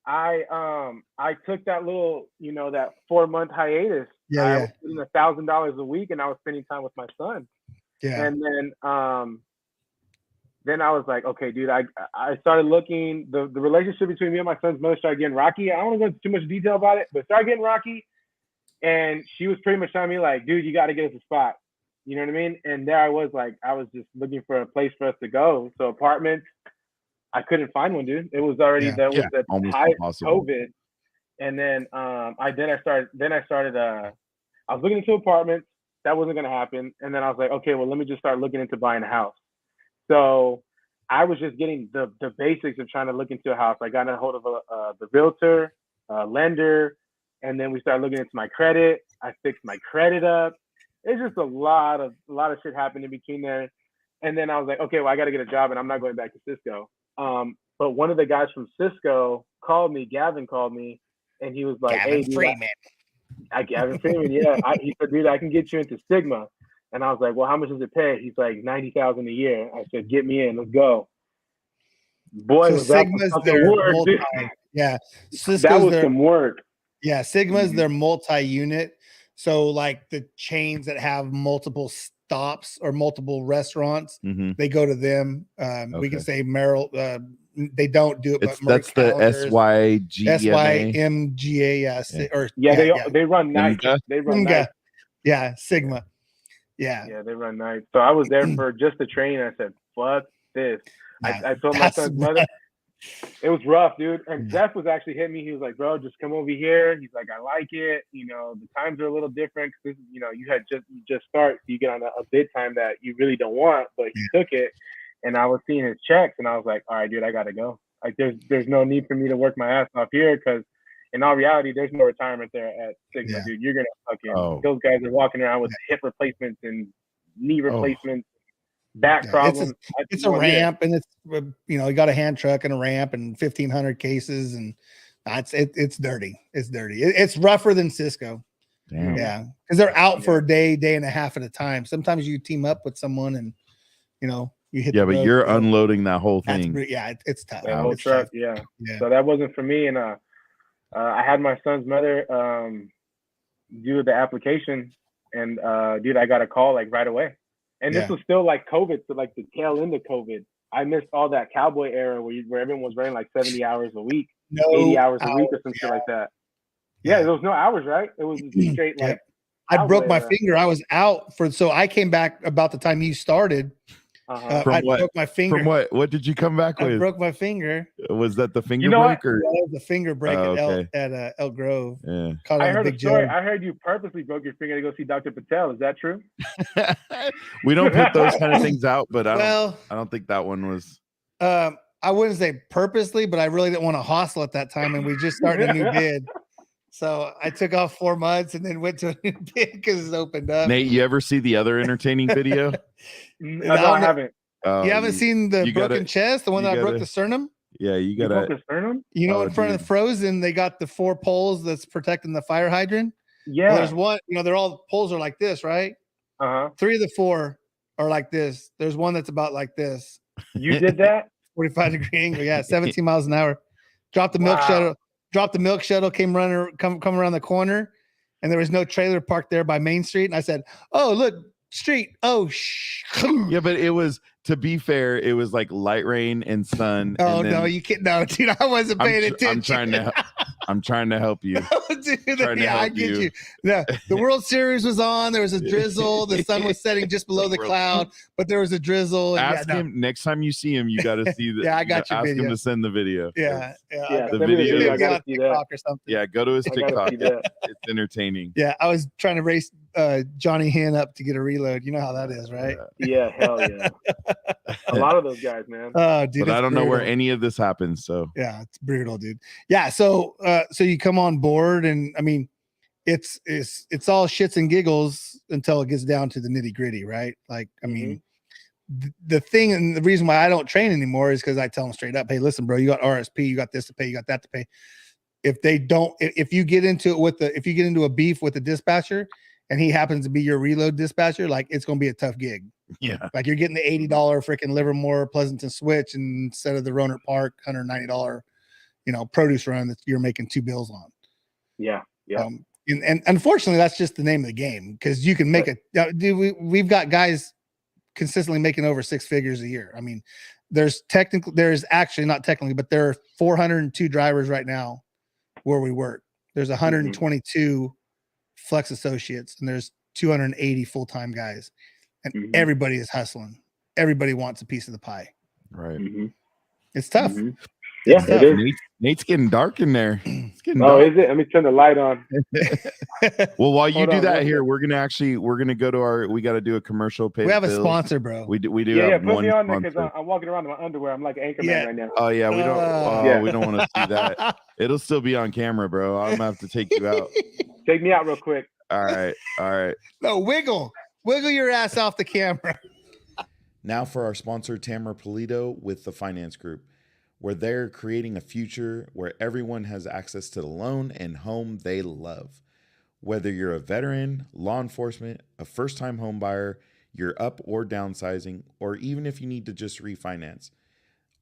I took that little, that 4-month hiatus. I was spending $1,000 a week, and I was spending time with my son. Yeah. And then I was like, okay, dude, I started looking. The relationship between me and my son's mother started getting rocky. I don't want to go into too much detail about it, but started getting rocky. And she was pretty much telling me like, dude, you got to get us a spot. You know what I mean? And there I was just looking for a place for us to go. So apartments, I couldn't find one, dude. It was already the height of COVID. And then I was looking into apartments. That wasn't going to happen. And then I was like, okay, well, let me just start looking into buying a house. So I was just getting the basics of trying to look into a house. I got a hold of the realtor, lender, and then we started looking into my credit. I fixed my credit up. It's just a lot of shit happened in between there. And then I was like, okay, well, I got to get a job, and I'm not going back to Cisco. But one of the guys from Cisco called me. Gavin called me. And he was like, Gavin Freeman. Gavin Freeman, yeah. He said, dude, I can get you into Sigma. And I was like, well, how much does it pay? He's like, $90,000 a year. I said, get me in. Let's go. Boy, was Sigma's that their work, multi, yeah. That was some work. Yeah, Sigma's their multi-unit. So like the chains that have multiple stops or multiple restaurants, they go to them. We can say Merrill. They don't do it, but that's the SYMGA. They run nights. They run nights. Yeah, Sigma. Yeah, they run nights. So I was there for just the training. I said, "Fuck this." I told my son's mother. It was rough, dude. And Zeph was actually hitting me. He was like, "Bro, just come over here." He's like, "I like it. The times are a little different because you just start. So you get on a bid time that you really don't want, but he took it." And I was seeing his checks, and I was like, "All right, dude, I gotta go. Like, there's no need for me to work my ass off here because, in all reality, there's no retirement there at Sigma, dude. You're gonna fucking those guys are walking around with hip replacements and knee replacements, back problems. It's a ramp, and it's you got a hand truck and a ramp and 1,500 cases, and it's dirty. It's dirty. It's rougher than Cisco. Damn. Yeah, because they're out for a day and a half at a time. Sometimes you team up with someone and You hit Yeah, the but road, you're bro. unloading that whole That's thing. it's tough. That whole It's truck, tough. yeah. Yeah. So that wasn't for me, and I had my son's mother do the application, and dude, I got a call like right away, and this was still like COVID, so like the tail end of COVID. I missed all that cowboy era where everyone was running like 70 hours a week, 80 hours a week, or some shit like that. Yeah, there was no hours, right? It was just straight like. I broke my era. finger. I was out so I came back about the time you started. From what? Broke my finger. From what? What did you come back with? I broke my finger. Was that the finger know break what? or? That was the finger break okay. at Elk Grove. Yeah. Caught I on heard a a big story. jump. I heard you purposely broke your finger to go see Dr. Patel. Is that true? We don't put those kind of things out, but I Well, don't think that one was. I wouldn't say purposely, but I really didn't want to hostel at that time, and we just started a new bid. So I took off 4 months and then went to a new bid because it opened up. Nate, you ever see the other entertaining video? No, I haven't. You haven't seen the broken chest, the one that I broke the sternum? Yeah, you You broke gotta. a sternum? You know, Oh, in front of the Frozen, they got the 4 poles that's protecting the fire hydrant. Yeah. Well, there's one, they're all poles are like this, right? 3 of the 4 are like this. There's one that's about like this. You did that? 45-degree angle. Yeah, 17 miles an hour. Dropped the milk shuttle. Dropped the milk shuttle. Come around the corner, and there was no trailer parked there by Main Street. And I said, "Oh, look, street. Oh, Yeah, but it was. To be fair, it was like light rain and sun. Oh and no, you can't. No, dude, I wasn't paying attention. I'm trying to help you. Dude, I get you. Yeah, the World Series was on. There was a drizzle. The sun was setting just below the cloud, but there was a drizzle. And Ask him next time you see him. You got to see the. Yeah, I got your ask video. him to send the video. Yeah. The video. I gotta see that. Or something. Yeah, go to his I gotta TikTok. see that. It's entertaining. Yeah, I was trying to race Johnny Hinn up to get a reload. You know how that is, right? Yeah, hell yeah. A lot of those guys, man. Oh, dude, But I it's don't know where brutal. any of this happens. So Yeah, it's brutal, dude. Yeah, so you come on board, and I mean, it's all shits and giggles until it gets down to the nitty gritty, right? Like, I mean, the thing and the reason why I don't train anymore is because I tell them straight up, hey, listen, bro, you got RSP, you got this to pay, you got that to pay. If you get into a beef with the dispatcher and he happens to be your reload dispatcher, like it's gonna be a tough gig. yeah, Like you're getting the $80 freaking Livermore Pleasanton switch instead of the Roanoke Park $190, produce run that you're making 2 bills on. Yeah. Yeah. And unfortunately, that's just the name of the game because you can make dude, we've got guys consistently making over 6 figures a year. I mean, there is actually not technically, but there are 402 drivers right now where we work. There's 122 flex associates and there's 280 full-time guys. And everybody is hustling. Everybody wants a piece of the pie. right. It's tough. Yeah, it is. Nate's getting dark in there. It's getting Oh, dark. is it? Let me turn the light on. Well, while you Hold do on, that one here, we're gonna go to we got to do a commercial. Pay We have a bills. sponsor, bro. We do. Yeah, have put one me on there because sponsor. I'm walking around in my underwear. I'm like an anchorman right now. Oh yeah, we don't. Yeah. We don't want to see that. It'll still be on camera, bro. I'm gonna have to take you out. Take me out real quick. All right. No, wiggle your ass off the camera. Now for our sponsor, Tamara Pulido with the Finance Group, where they're creating a future where everyone has access to the loan and home they love. Whether you're a veteran, law enforcement, a first-time home buyer, you're up or downsizing, or even if you need to just refinance,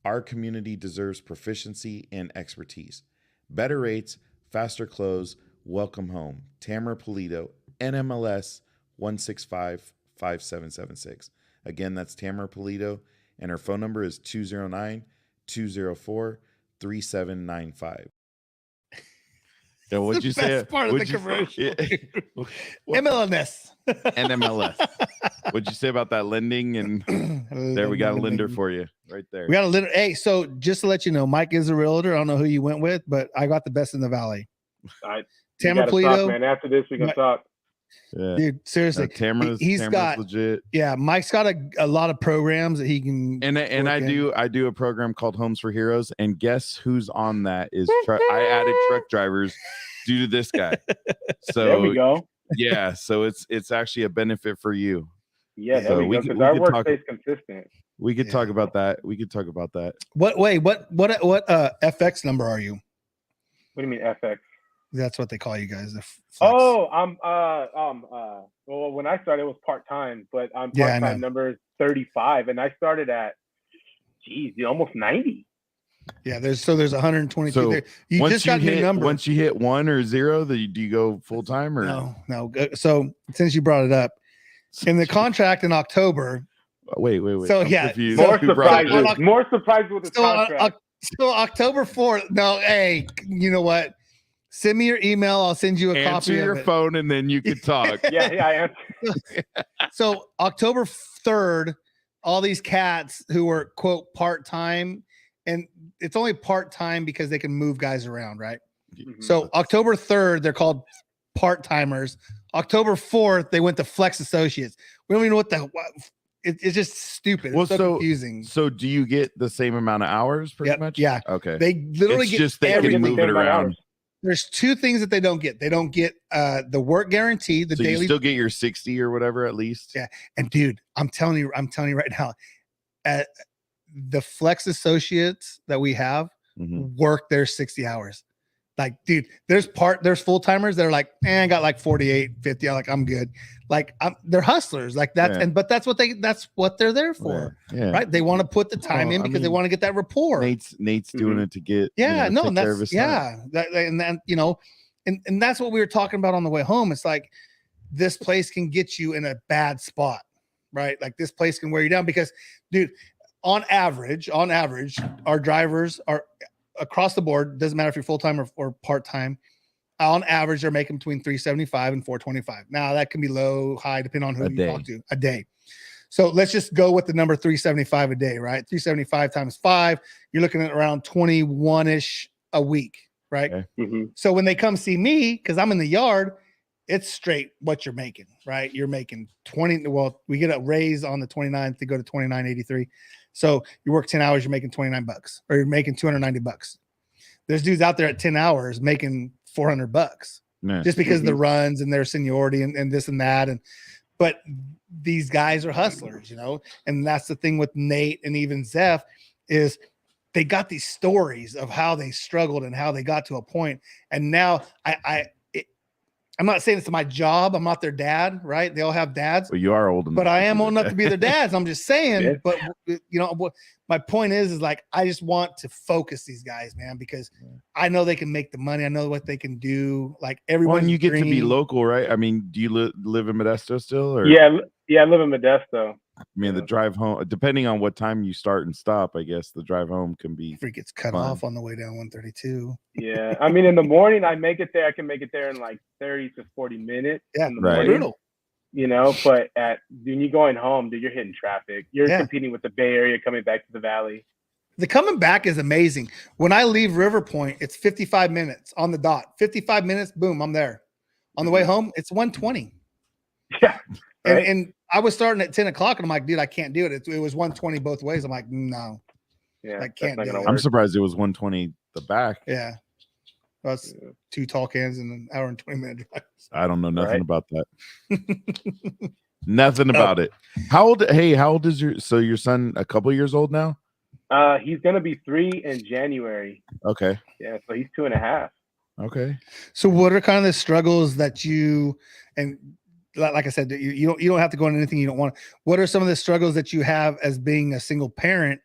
our community deserves proficiency and expertise. Better rates, faster close, welcome home. Tamara Pulido, NMLS 1655776. Again, that's Tamara Pulido, and her phone number is 209-204-3795. Yeah, what'd you say? Best part of the commercial. MLS. NMLS. What'd you say about that lending? And there we got a lender for you right there. We got a lender. Hey, so just to let you know, Mike is a realtor. I don't know who you went with, but I got the best in the valley. Tamara Pulido, man. After this, we can talk. Yeah. Dude, seriously, Tamara's got legit. Yeah, Mike's got a lot of programs that he can. And I do a program called Homes for Heroes, and guess who's on that is I added truck drivers due to this guy. So there we go. Yeah, so it's actually a benefit for you. Yeah, there So we go. could Because our work talk, stays consistent. We could talk about that. We could talk about that. What FX number are you? What do you mean FX? That's what they call you guys. Oh, well, when I started, it was part-time, but I'm part-time number 35, and I started at, almost 90. Yeah, there's 122 So there. You just got new number. Once you hit 1 or 0, do you go full-time or no? So since you brought it up, in the contract in October. Wait. So I'm confused. More surprises with the contract. So October 4th. No, hey, you know what? Send me your email. I'll send you a copy. Answer your phone and then you can talk. yeah, I am. So October 3rd, all these cats who were quote part-time, and it's only part-time because they can move guys around, right? Mm-hmm. So October 3rd, they're called part-timers. October 4th, they went to Flex Associates. We don't even know what it's just stupid. It's so confusing. So do you get the same amount of hours pretty much? Yeah. Okay. They literally get just they can move it around. There's two things that they don't get. They don't get the work guarantee, the daily. You still get your 60 or whatever at least. Yeah. And dude, I'm telling you right now, at the Flex Associates that we have work their 60 hours. Like, dude, there's full-timers that are like, I got like 48, 50. I'm like, I'm good. Like, they're hustlers like that. But that's what they're there for. Yeah. Right. They want to put the time in because they want to get that rapport. Nate's doing it to get, and that's, and that's what we were talking about on the way home. It's like, this place can get you in a bad spot, right? Like this place can wear you down because, dude, on average, our drivers are across the board, doesn't matter if you're full-time or part-time, on average they're making between 375 and 425. Now that can be low, high, depending on who you talk to a day. So let's just go with the number 375 a day, right? 375 times 5, you're looking at around 21-ish a week, right? Okay. Mm-hmm. So when they come see me, because I'm in the yard, it's straight what you're making, right? You're making 20. Well, we get a raise on the 29th to go to 29.83. So you work 10 hours, you're making $29, or you're making $290. There's dudes out there at 10 hours making $400 just because of the runs and their seniority and this and that. But these guys are hustlers, and that's the thing with Nate and even Zeph is they got these stories of how they struggled and how they got to a point. And now I'm not saying it's my job. I'm not their dad, right? They all have dads. But you are old enough. But I am old enough to be their dads. I'm just saying. But what my point is like I just want to focus these guys, man, because I know they can make the money. I know what they can do. Like everyone. When you get to be local, right? I mean, do you live in Modesto still? Or? Yeah, I live in Modesto. I mean, the drive home, depending on what time you start and stop, I guess the drive home can be. Freak gets cut off on the way down 132. Yeah, I mean, in the morning, I make it there. I can make it there in like 30 to 40 minutes. Yeah, right. Brutal. But when you're going home, dude, you're hitting traffic. You're competing with the Bay Area coming back to the Valley. The coming back is amazing. When I leave River Point, it's 55 minutes on the dot. 55 minutes, boom, I'm there. On the way home, it's 120. Yeah. Right? And I was starting at 10 o'clock, and I'm like, dude, I can't do it. It was 120 both ways. I'm like, no. Yeah, I can't do it. I'm surprised it was 120 the back. Yeah. That's 2 tall cans in an hour and 20 minute drive. I don't know nothing about that. Nothing about it. How old is your son a couple years old now? He's gonna be 3 in January. Okay. Yeah, so he's 2.5. Okay. So what are kind of the struggles that you, and like I said, you don't have to go into anything you don't want. What are some of the struggles that you have as being a single parent?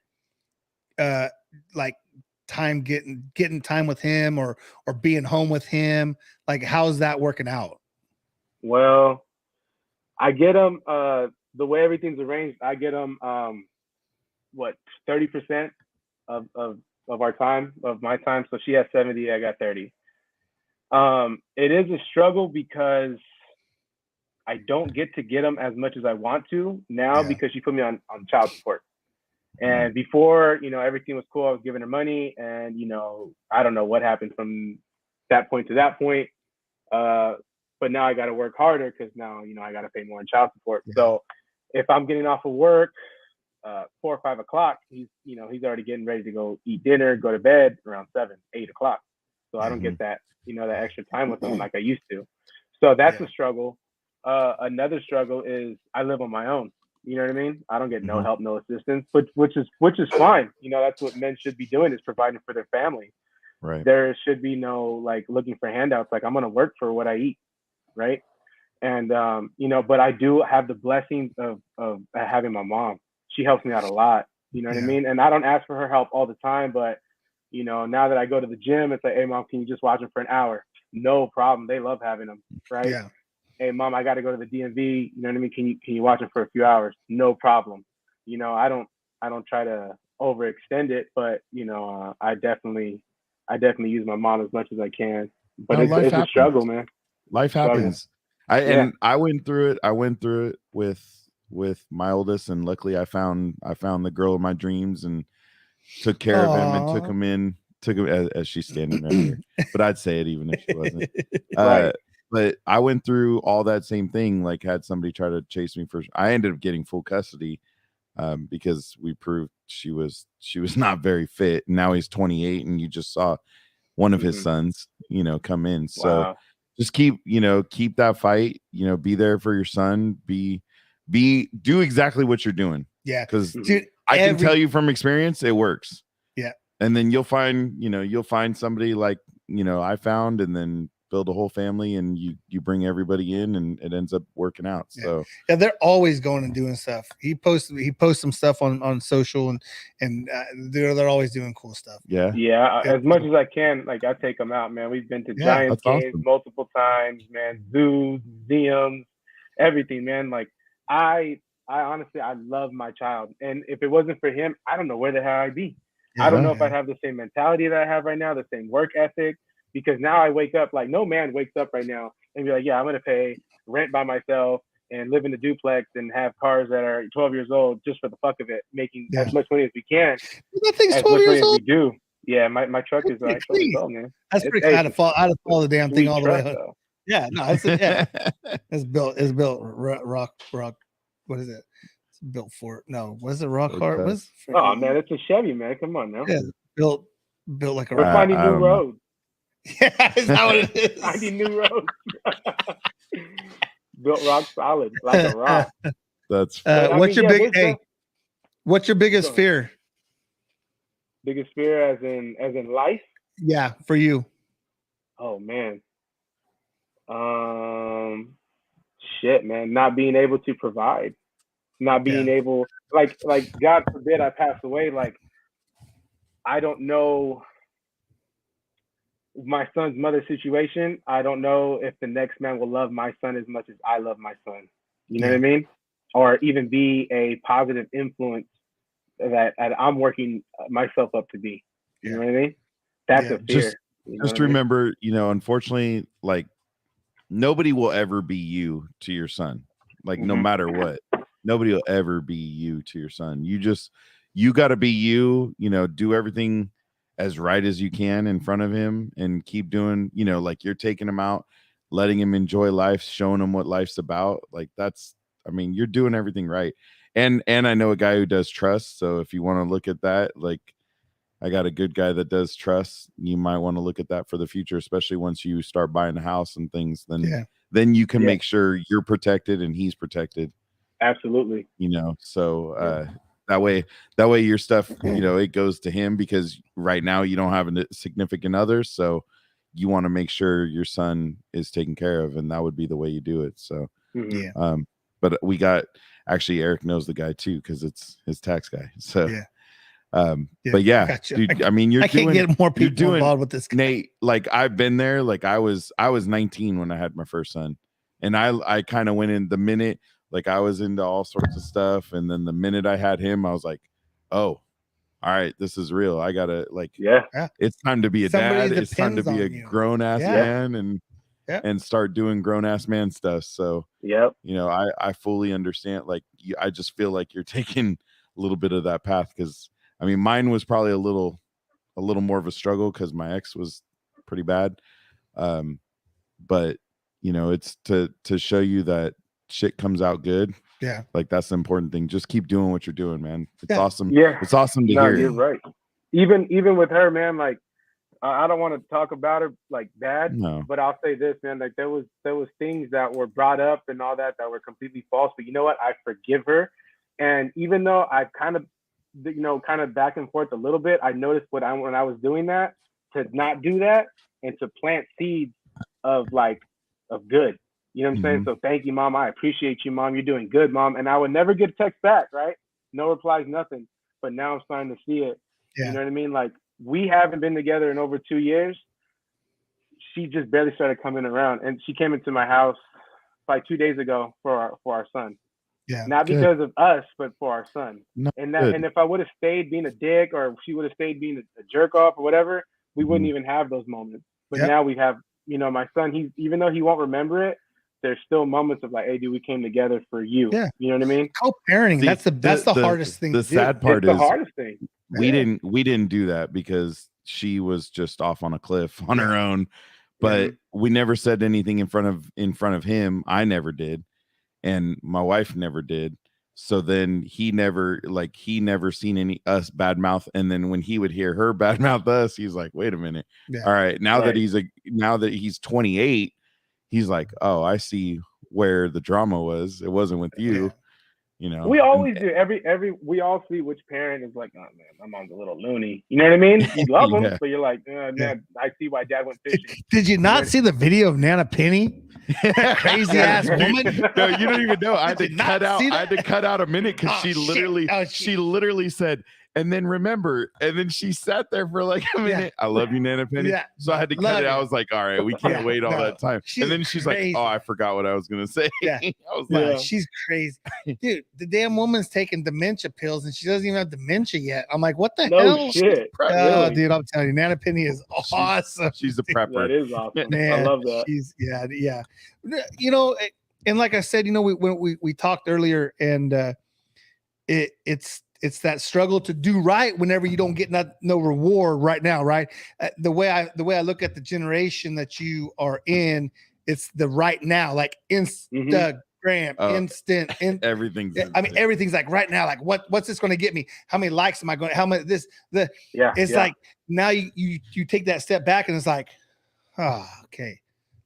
Like time getting time with him or being home with him. Like how's that working out? Well, I get him the way everything's arranged. I get him 30% of our time, of my time. So she has 70, I got 30. It is a struggle because I don't get to get him as much as I want to now because she put me on child support. And before, everything was cool. I was giving her money, and I don't know what happened from that point to that point. But now I got to work harder because now I got to pay more in child support. Yeah. So if I'm getting off of work 4 or 5 o'clock, he's already getting ready to go eat dinner, go to bed around 7, 8 o'clock. So I don't get that that extra time with him like I used to. So that's a struggle. Another struggle is I live on my own. You know what I mean? I don't get no help, no assistance, but which is fine. That's what men should be doing, is providing for their family. Right. there should be no like looking for handouts. Like I'm gonna work for what I eat, right? And but I do have the blessings of having my mom. She helps me out a lot. You know what I mean? And I don't ask for her help all the time, but now that I go to the gym, it's like, hey mom, can you just watch them for an hour? No problem. They love having them, right? Yeah. Hey mom, I got to go to the DMV. You know what I mean? Can you watch them for a few hours? No problem. I don't try to overextend it, but I definitely use my mom as much as I can. But No, it's a struggle, man. Life happens. I went through it. I went through it with my oldest, and luckily I found the girl of my dreams and took care of him and took him as she's standing right here. But I'd say it even if she wasn't. Right. But I went through all that same thing. Like had somebody try to chase me I ended up getting full custody because we proved she was not very fit. Now he's 28, and you just saw one of his sons, come in. So Wow. just keep that fight, be there for your son, do exactly what you're doing. Yeah. Because I can tell you from experience, it works. Yeah. And then you'll find somebody like, I found, and then build a whole family, and you bring everybody in, and it ends up working out. So yeah, they're always going and doing stuff. He posts some stuff on social, and they're always doing cool stuff. Yeah. As much as I can, like I take them out, man. We've been to Giants games multiple times, man. Zoos, museums, everything, man. Like I honestly, I love my child, and if it wasn't for him, I don't know where the hell I'd be. I don't know if I'd have the same mentality that I have right now, the same work ethic. Because now I wake up like no man wakes up right now and be like, yeah, I'm going to pay rent by myself and live in a duplex and have cars that are 12 years old just for the fuck of it, making as much money as we can. That thing's as 12 much years money old. as we do. Yeah, my truck is like 12 years old, man. That's pretty. I had to follow the damn thing all the way. Though. Yeah, no, it's built rock. What is it? It's built for no. What is it? Rock hard. What's oh man, it's a Chevy, man. Come on now. Yeah, built like a. We're finding new roads. Yeah, is that what it is? Finding new roads. Built rock solid, like a rock. That's what's your what's your biggest fear? Biggest fear as in life? Yeah, for you. Oh man. Shit, man. Not being able to provide. Not being able like God forbid I pass away, like I don't know my son's mother situation. I don't know if the next man will love my son as much as I love my son. You know what I mean? Or even be a positive influence that I'm working myself up to be. You know what I mean? That's a fear. Just remember, unfortunately, like nobody will ever be you to your son. Like no matter what, nobody will ever be you to your son. You got to be you, do everything as right as you can in front of him and keep doing, like you're taking him out, letting him enjoy life, showing him what life's about. Like you're doing everything right. And I know a guy who does trust. So if you want to look at that, like I got a good guy that does trust. You might want to look at that for the future, especially once you start buying a house and things, then you can make sure you're protected and he's protected. Absolutely. So that way your stuff, it goes to him because right now you don't have a significant other. So you want to make sure your son is taken care of, and that would be the way you do it. So, but we got actually Eric knows the guy too, cause it's his tax guy. So, but dude, I mean, I can't get more people involved with this guy. Nate, like I've been there, like I was 19 when I had my first son, and I kind of went in the minute, like I was into all sorts of stuff. And then the minute I had him, I was like, oh, all right, this is real. I gotta it's time to be a dad. It's time to be a grown ass man and start doing grown ass man stuff. So, I fully understand. Like, I just feel like you're taking a little bit of that path. Cause I mean, mine was probably a little more of a struggle cause my ex was pretty bad. But it's to show you that shit comes out good. Yeah. Like that's the important thing. Just keep doing what you're doing, man. It's awesome. Yeah. It's awesome to hear. You're right. Even with her, man, like I don't want to talk about her like bad, but I'll say this, man, like there was things that were brought up and all that were completely false. But you know what? I forgive her. And even though I kind of back and forth a little bit, I noticed when I was doing that, to not do that and to plant seeds of good. You know what I'm saying? So thank you, Mom. I appreciate you, Mom. You're doing good, Mom. And I would never get a text back, right? No replies, nothing. But now I'm starting to see it. Yeah. You know what I mean? Like, we haven't been together in over 2 years. She just barely started coming around, and she came into my house like 2 days ago for our son. Yeah. Not good. because of us, but for our son. No, And good. if I would have stayed being a dick, or she would have stayed being a jerk off or whatever, we wouldn't even have those moments. But now we have, my son, even though he won't remember it, there's still moments of like, hey, dude, we came together for you. Yeah. You know what I mean? Co-parenting. That's the hardest thing. The sad part it's is the hardest thing. we didn't do that because she was just off on a cliff on her own. But we never said anything in front of him. I never did, and my wife never did. So then he never seen us badmouth. And then when he would hear her badmouth us, he's like, wait a minute. Yeah. All right. Now that he's 28, he's like, oh, I see where the drama was. It wasn't with you. We always do. We all see which parent is like, oh man, my mom's a little loony. You know what I mean? You love them, but you're like, man, I see why Dad went fishing. Did you not see the video of Nana Penny? Crazy ass woman. No, you don't even know. I had to cut out a minute because she literally said, and then remember, and then she sat there for like a minute. I love you, Nana Penny. Yeah. So I had to cut it. I was like, all right, we can't wait all that time. And then she's crazy. like, oh, I forgot what I was gonna say. Yeah. I was like, she's crazy. Dude, the damn woman's taking dementia pills and she doesn't even have dementia yet. I'm like, what the hell? Shit. Oh, dude, I'm telling you, Nana Penny is awesome. She's a prepper. That is awesome. Man, I love that. She's yeah. And like I said, we talked earlier, and it's that struggle to do right whenever you don't get no reward right now, right? The way I look at the generation that you are in, it's the right now, like Instagram, instant, everything's. I mean, everything's like right now. Like, what's this going to get me? How many likes am I going? How many this? It's like now you take that step back and it's like, oh, okay,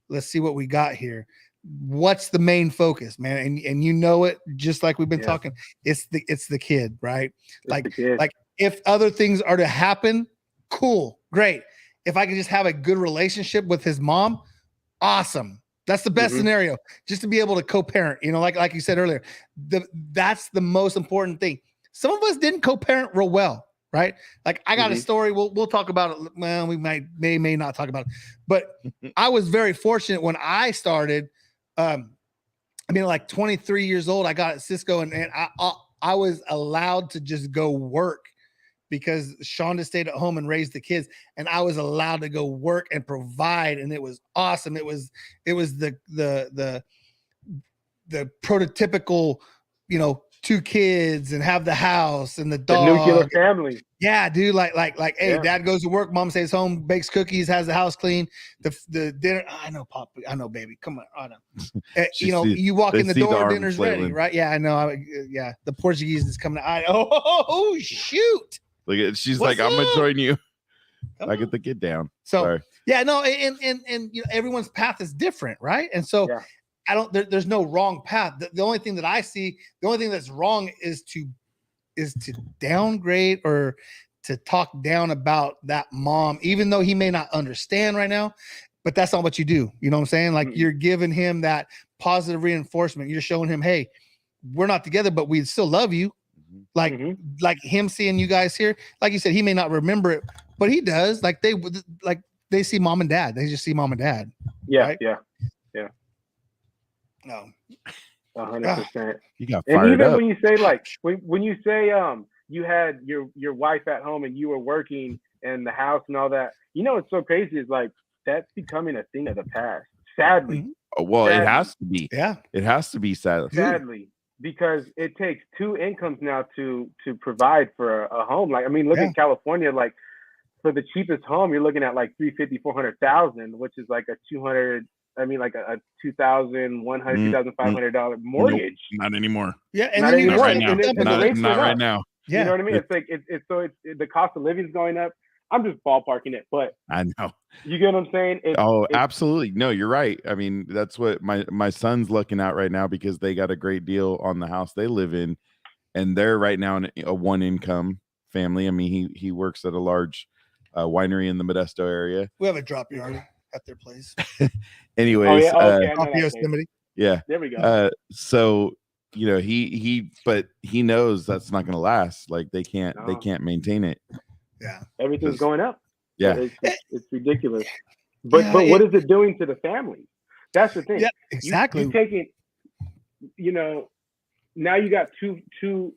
let's see what we got here. What's the main focus, man? And you know it, just like we've been talking. It's the kid, right? Like if other things are to happen, cool, great. If I can just have a good relationship with his mom, awesome. That's the best scenario. Just to be able to co-parent, like you said earlier. That's the most important thing. Some of us didn't co-parent real well, right? Like I got a story. We'll talk about it. Well, we may not talk about it, but I was very fortunate when I started. Like 23 years old, I got at Cisco, and I was allowed to just go work because Shonda stayed at home and raised the kids, and I was allowed to go work and provide, and it was awesome. It was the prototypical, 2 kids and have the house and the dog. The nuclear family. Yeah, dude. Like, hey, Dad goes to work, Mom stays home, bakes cookies, has the house clean. The dinner. I know, Pop. I know, baby. Come on. I know. You walk in the door, dinner's ready, right? Yeah, I know. The Portuguese is coming. Oh, shoot. Look at. She's like, I'm gonna join you. I get the kid down. So sorry. And everyone's path is different, right? And so. Yeah. There's no wrong path. The only thing that I see, the only thing that's wrong is to downgrade or to talk down about that mom, even though he may not understand right now, but that's not what you do. You know what I'm saying? Like you're giving him that positive reinforcement. You're showing him, hey, we're not together, but we still love you. Like him seeing you guys here, like you said, he may not remember it, but he does. Like they see mom and dad. They just see mom and dad. Yeah. Right? Yeah. No, 100%. You got and fired even up. when you say when you say you had your wife at home and you were working in the house and all that, it's so crazy. It's like that's becoming a thing of the past. Sadly. Well, sadly. It has to be. Yeah, it has to be. Sadly, because it takes 2 incomes now to provide for a home. Like look at California. Like for the cheapest home, you're looking at like $350,000-$400,000, which is like a $200. Like a $2,100, $2,500 mortgage. Not anymore. Yeah, and not anymore. Right now. Not right now. Yeah. You know what I mean? It's the cost of living is going up. I'm just ballparking it, but I know. You get what I'm saying? Absolutely. No, you're right. I mean, that's what my son's looking at right now because they got a great deal on the house they live in, and they're right now in a 1 income family. I mean, he works at a large winery in the Modesto area. We have a drop yard at their place. Anyways, okay, I know that place. Yosemite. Yeah. There we go. So you know, but he knows that's not going to last. Like they can't maintain it. Yeah. Everything's going up. Yeah. It's ridiculous. But what is it doing to the family? That's the thing. Yeah, exactly. You taking, you know, now you got two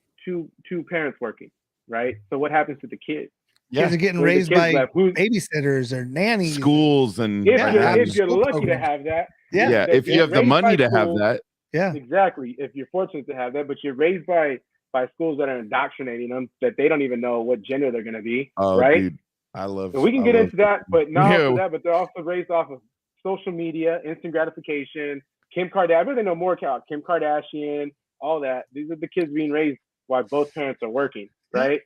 parents working, right? So what happens to the kids? Kids are getting raised by babysitters or nannies. Schools and if you're lucky to have that. Yeah. If you have the money to have that. Yeah. Exactly. If you're fortunate to have that, but you're raised by schools that are indoctrinating them that they don't even know what gender they're going to be. Oh, right? Dude, and we can get into that, but not only that, but they're also raised off of social media, instant gratification, Kim Kardashian. I really know more about Kim Kardashian, all that. These are the kids being raised while both parents are working, right?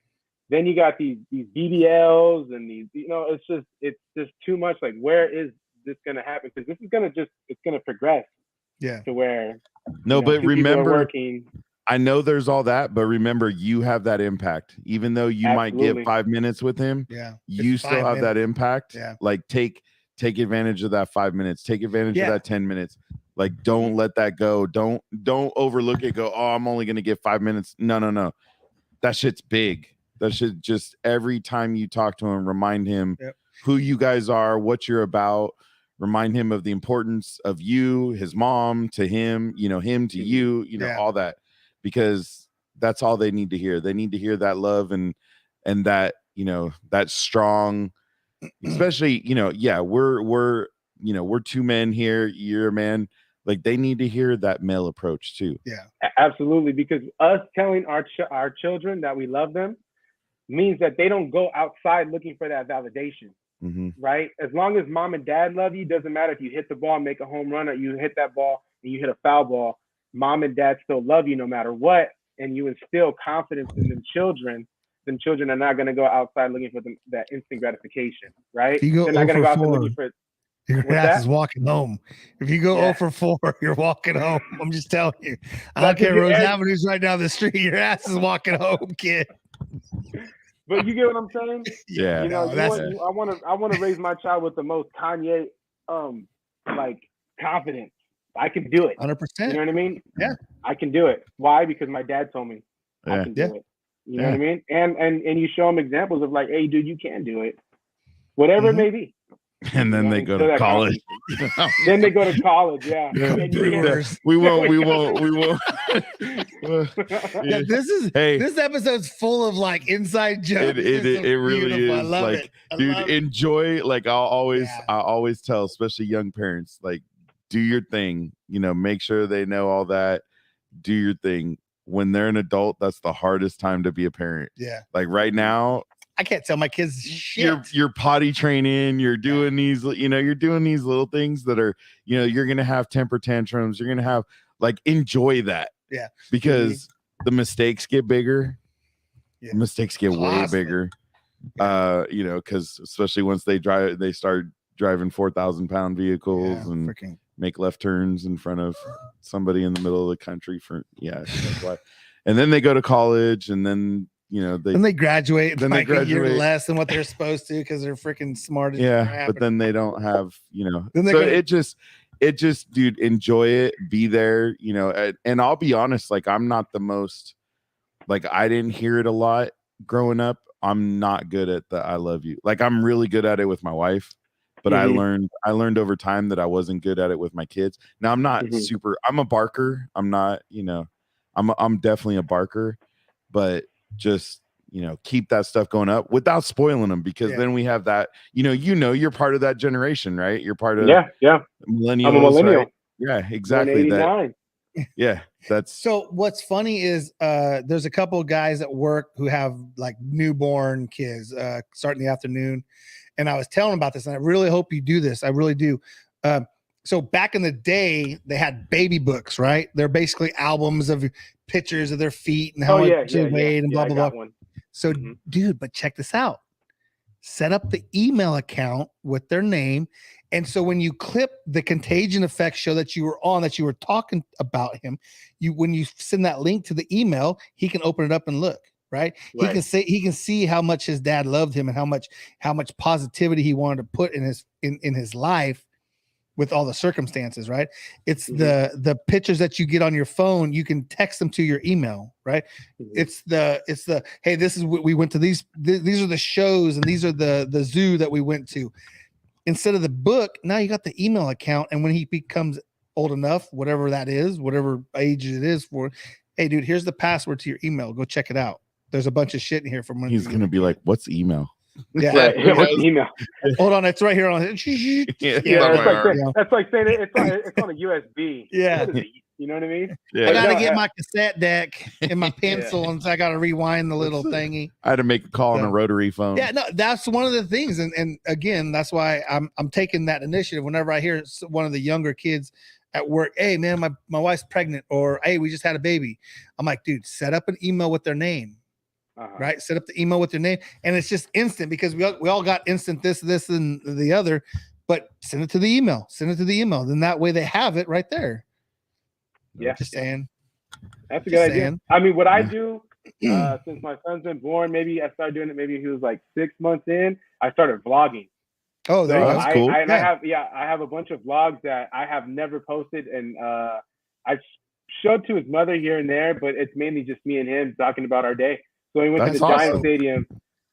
Then you got these BBLs and these, you know, it's just too much. Like, where is this going to happen? Because this is going to it's going to progress. Yeah. To where. No, but remember, working. I know there's all that, but remember, you have that impact. Even though you might get 5 minutes with him, you still have that impact. Yeah. Like take advantage of that 5 minutes. Take advantage of that 10 minutes. Like, don't let that go. Don't overlook it. Go, oh, I'm only gonna get 5 minutes. No. That shit's big. That shit, just every time you talk to him, remind him who you guys are, what you're about. Remind him of the importance of you, his mom to him, you know, him to you, you know, all that, because that's all they need to hear. They need to hear that love and that, you know, that strong, especially, you know, we're two men here. You're a man. Like, they need to hear that male approach too. Yeah, absolutely. Because us telling our children that we love them means that they don't go outside looking for that validation. Mm-hmm. Right? As long as mom and dad love you, doesn't matter if you hit the ball and make a home run or you hit that ball and you hit a foul ball, mom and dad still love you no matter what. And you instill confidence in them children are not going to go outside looking for that instant gratification, right? You go They're not going to go out there 4. looking for your ass is walking home. If you go 0 for 4, you're walking home. I'm just telling you. I don't care. Rose Avenue's right down the street. Your ass is walking home, kid. But you get what I'm saying? Yeah. You know, I want to raise my child with the most Kanye, like, confidence. I can do it. 100%. You know what I mean? Yeah. I can do it. Why? Because my dad told me I can do it. You know what I mean? And you show them examples of, like, hey, dude, you can do it. Whatever it may be. And then they go to college. Then they go to college, yeah. We won't. This episode's full of, like, inside jokes. It really is. I love like, it. Dude, enjoy. Like, I always tell, especially young parents, like, do your thing. You know, make sure they know all that. Do your thing. When they're an adult, that's the hardest time to be a parent. Yeah. Like right now, I can't tell my kids shit. You're potty training. You're doing these, you know, you're doing these little things that are, you know, you're going to have temper tantrums. You're going to have, like, enjoy that. Yeah. Because the mistakes get bigger. Yeah. Mistakes get way bigger. Yeah. You know, because especially once they start driving 4,000-pound vehicles and make left turns in front of somebody in the middle of the country that's why. And then they go to college, and then, you know, they graduate. Then they graduate a year less than what they're supposed to because they're freaking smart. But then they don't have, you know. So it just, dude, enjoy it. Be there, you know. And I'll be honest, like, I'm not the most, like, I didn't hear it a lot growing up. I'm not good at the I love you. Like, I'm really good at it with my wife, but I learned over time that I wasn't good at it with my kids. Now I'm not I'm a barker. I'm not, you know, I'm definitely a barker, but just, you know, keep that stuff going up without spoiling them, because then we have that, you know, you're part of that generation, right? You're part of millennials. I'm a millennial. Right? Yeah, exactly. That. Yeah, that's so. What's funny is there's a couple of guys at work who have, like, newborn kids starting in the afternoon, and I was telling them about this, and I really hope you do this. I really do. So back in the day, they had baby books, right? They're basically albums of pictures of their feet and how much they weighed and blah, blah, blah. So, dude, but check this out. Set up the email account with their name. And so when you clip the Contagion Effect show that you were on, that you were talking about him, when you send that link to the email, he can open it up and look. right? He can see how much his dad loved him and how much positivity he wanted to put in his life with all the circumstances, right? It's the pictures that you get on your phone, you can text them to your email, right? It's the hey, this is what we went to, these are the shows, and these are the zoo that we went to. Instead of the book, now you got the email account, and when he becomes old enough, whatever that is, whatever age it is for, hey dude, here's the password to your email, go check it out. There's a bunch of shit in here from when he's gonna be like, what's email? Yeah, right. What's email? Hold on, it's right here on it. That's like saying it's on a USB. Yeah. You know what I mean? Yeah. I gotta get my cassette deck and my pencil, and so I gotta rewind the little thingy. I had to make a call on a rotary phone. Yeah, no, that's one of the things, and again, that's why I'm taking that initiative. Whenever I hear one of the younger kids at work, hey man, my wife's pregnant, or hey, we just had a baby, I'm like, dude, set up an email with their name. Right, set up the email with your name, and it's just instant, because we all got instant this, and the other, but send it to the email. Then that way they have it right there. Yeah, just saying. That's a good idea. I mean, what I do since my son's been born, maybe I started doing it. Maybe he was like 6 months in. I started vlogging. Oh, there you go. That's cool. I have a bunch of vlogs that I have never posted, and I've showed to his mother here and there, but it's mainly just me and him talking about our day. So we went to the Giant Stadium.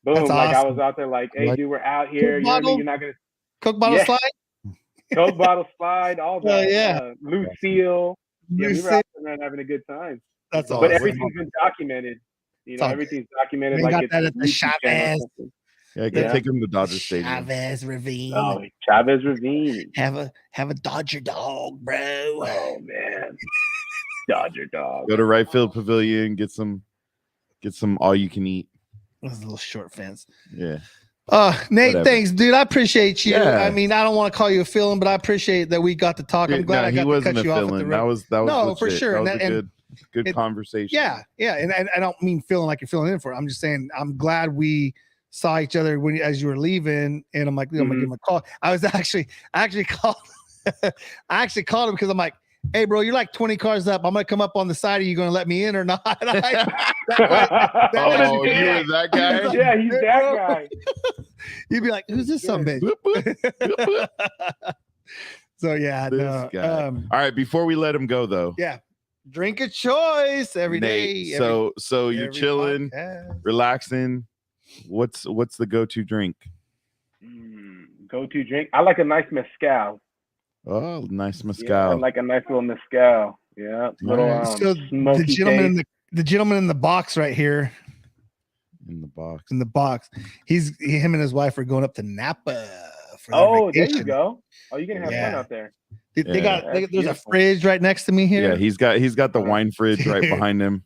Boom! That's like awesome. I was out there, like, hey, dude, we're out here. You're not gonna Coke bottle slide. Coke bottle slide, all that. Yeah. Lucille. Yeah, we were out there and having a good time. That's awesome. But everything's been documented. You know, everything's documented. We Like got that at the Chavez. Yeah, go take him to Dodger Stadium. Chavez Ravine. Oh, Chavez Ravine. Have a Dodger dog, bro. Oh man, Dodger dog. Go to Right Field Pavilion, get some all you can eat. That's a little short fence. Yeah. Nate, Whatever. Thanks, dude. I appreciate you. Yeah. I mean, I don't want to call you a feeling, but I appreciate that we got to talk. I'm glad I got to cut you off at the that was no, legit. for sure. That was a good conversation. Yeah, and I don't mean feeling like you're filling in for it. I'm just saying I'm glad we saw each other as you were leaving, and I'm like, I'm gonna give him a call. I actually called him because I'm like, hey bro, you're like 20 cars up. I'm gonna come up on the side. Are you gonna let me in or not? You were that guy? Yeah, he's that guy. You'd be like, who's this son bitch? So yeah, no. All right, before we let him go though. Yeah. Drink a choice every day. So you're chilling, relaxing. What's the go-to drink? Go-to drink? I like a nice mezcal. Oh, nice mezcal. Yeah, I like a nice little mezcal. Yeah, little so smoky the gentleman in the box right here. In the box. Him and his wife are going up to Napa for there you go. Oh, you're gonna have fun out there. There's a fridge right next to me here. Yeah, he's got the wine fridge right behind him.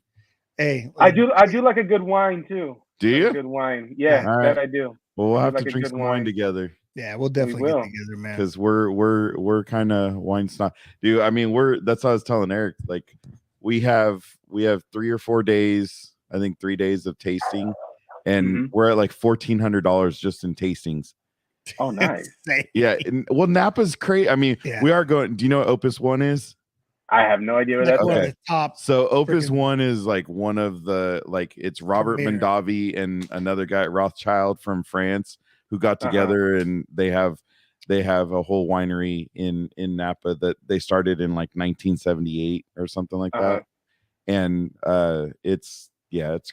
Hey, I do like a good wine too. Do you? Like good wine. Yeah, that I do. Well, we'll have like to drink some wine together. Yeah, we'll definitely get together, man. Because we're kind of wine snob, dude. I mean, that's what I was telling Eric. Like, we have 3 or 4 days, I think 3 days of tasting, and we're at like $1,400 just in tastings. Oh, nice. Yeah. Well, Napa's crazy. I mean, we are going. Do you know what Opus 1 is? I have no idea what that's okay. Top. So Opus 1 is like one of the, like, it's Robert Mondavi and another guy, Rothschild from France, who got together and they have a whole winery in Napa that they started in like 1978 or something like that. And it's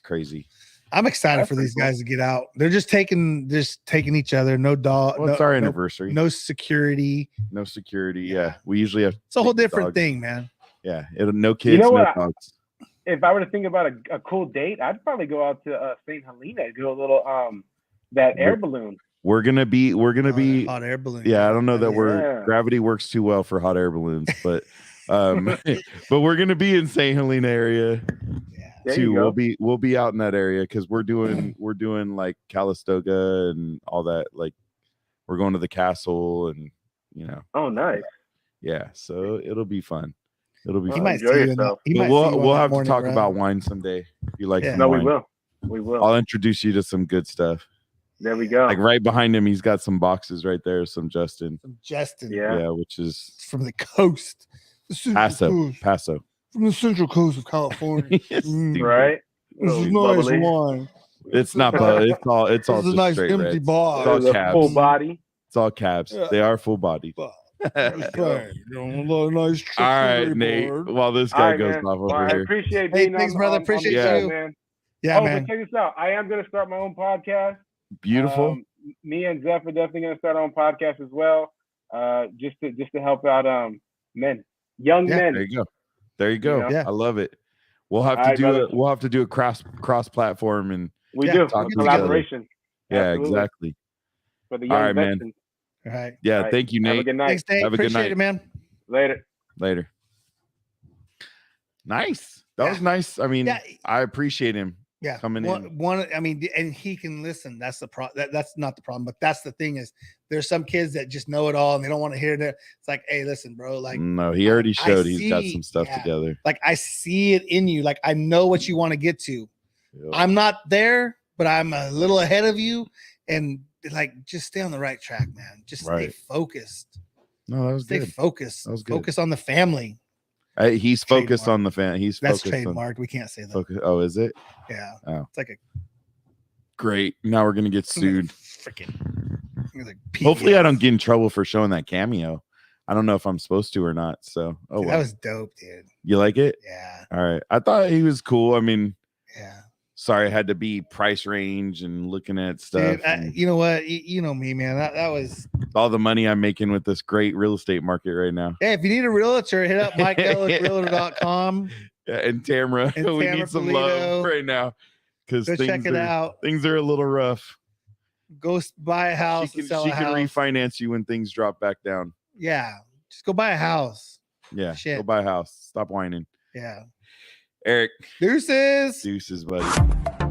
crazy. I'm excited for these guys to get out. They're just taking each other. No dog. Well, it's our anniversary. No security. No security. Yeah. We usually have. It's a whole different thing, man. Yeah. No kids. You know no what? dogs. If I were to think about a cool date, I'd probably go out to St. Helena, do a little that air balloon. We're gonna be hot air balloon. Yeah, I don't know that gravity works too well for hot air balloons, but but we're gonna be in St. Helena area too. We'll be out in that area because we're doing like Calistoga and all that. Like, we're going to the castle and Oh, nice. Yeah, so it'll be fun. It'll be fun. Enjoy yourself. We'll have to talk about wine someday. If you like some wine. we will. I'll introduce you to some good stuff. There we go. Like right behind him, he's got some boxes right there. Some Justin. Yeah, which is from the coast. Paso. From the central coast of California. Right. This is nice wine. It's not. It's all. It's all This is just a nice straight empty reds. bar. It's all There's a cabs. full body. It's all cabs. Yeah. They are full body. Nice nice All right, Nate. board. While this All guy right, goes man. off Well, over I here. appreciate Hey, being thanks, on, brother. on Appreciate the show, you. man. Yeah, oh, man. but check this out. I am going to start my own podcast. Beautiful. Me and Zeph are definitely going to start our own podcast as well. Just to help out men, young men. There you go. There you go. You know? Yeah. I love it. We'll have All to right, do brother. it. We'll have to do a cross platform and We do talk collaboration. Yeah, Absolutely. exactly. For the All young right, man. veterans. All right. Yeah, All right. thank you, Nate. Have a good night. Thanks, Nate. Have a good Appreciate night. it, man. Later. Nice. That was nice. I mean, Yeah. I appreciate him. Yeah. Coming in. I mean, and he can listen. That's the problem. That's not the problem, but that's the thing is there's some kids that just know it all and they don't want to hear it. It's like, hey, listen, bro. Like, No, he already I showed he's got see- some stuff yeah. together. like I see it in you. Like I know what you want to get to. Yep. I'm not there, but I'm a little ahead of you. And like, just stay on the right track, man. Just stay Right. focused. No, that was Stay good. focused. That was good. Focus on the family. He's focused Trademark. on the fan. He's That's focused on trademarked. We can't say that. focus. Oh, is it? Yeah. Oh, It's like a great. Now we're gonna get sued. freaking. Hopefully, I don't get in trouble for showing that cameo. I don't know if I'm supposed to or not. So, oh, Dude, well. that was dope, dude. You like it? Yeah. All right. I thought he was cool. I mean, Yeah. sorry, I had to be price range and looking at stuff. Dude, and you know what? You know me, man. That was. all the money I'm making with this great real estate market right now. Hey, if you need a realtor, hit up MikeEllisRealtor.com. Yeah, and Tamara, And we Tamara need some Pulido. love right now because Go check it out. Things are a little rough. Go buy a house. She and sell can a house. refinance you when things drop back down. Yeah. Just go buy a house. Yeah, Shit. go buy a house. Stop whining. Yeah. Eric. Deuces. Deuces, buddy.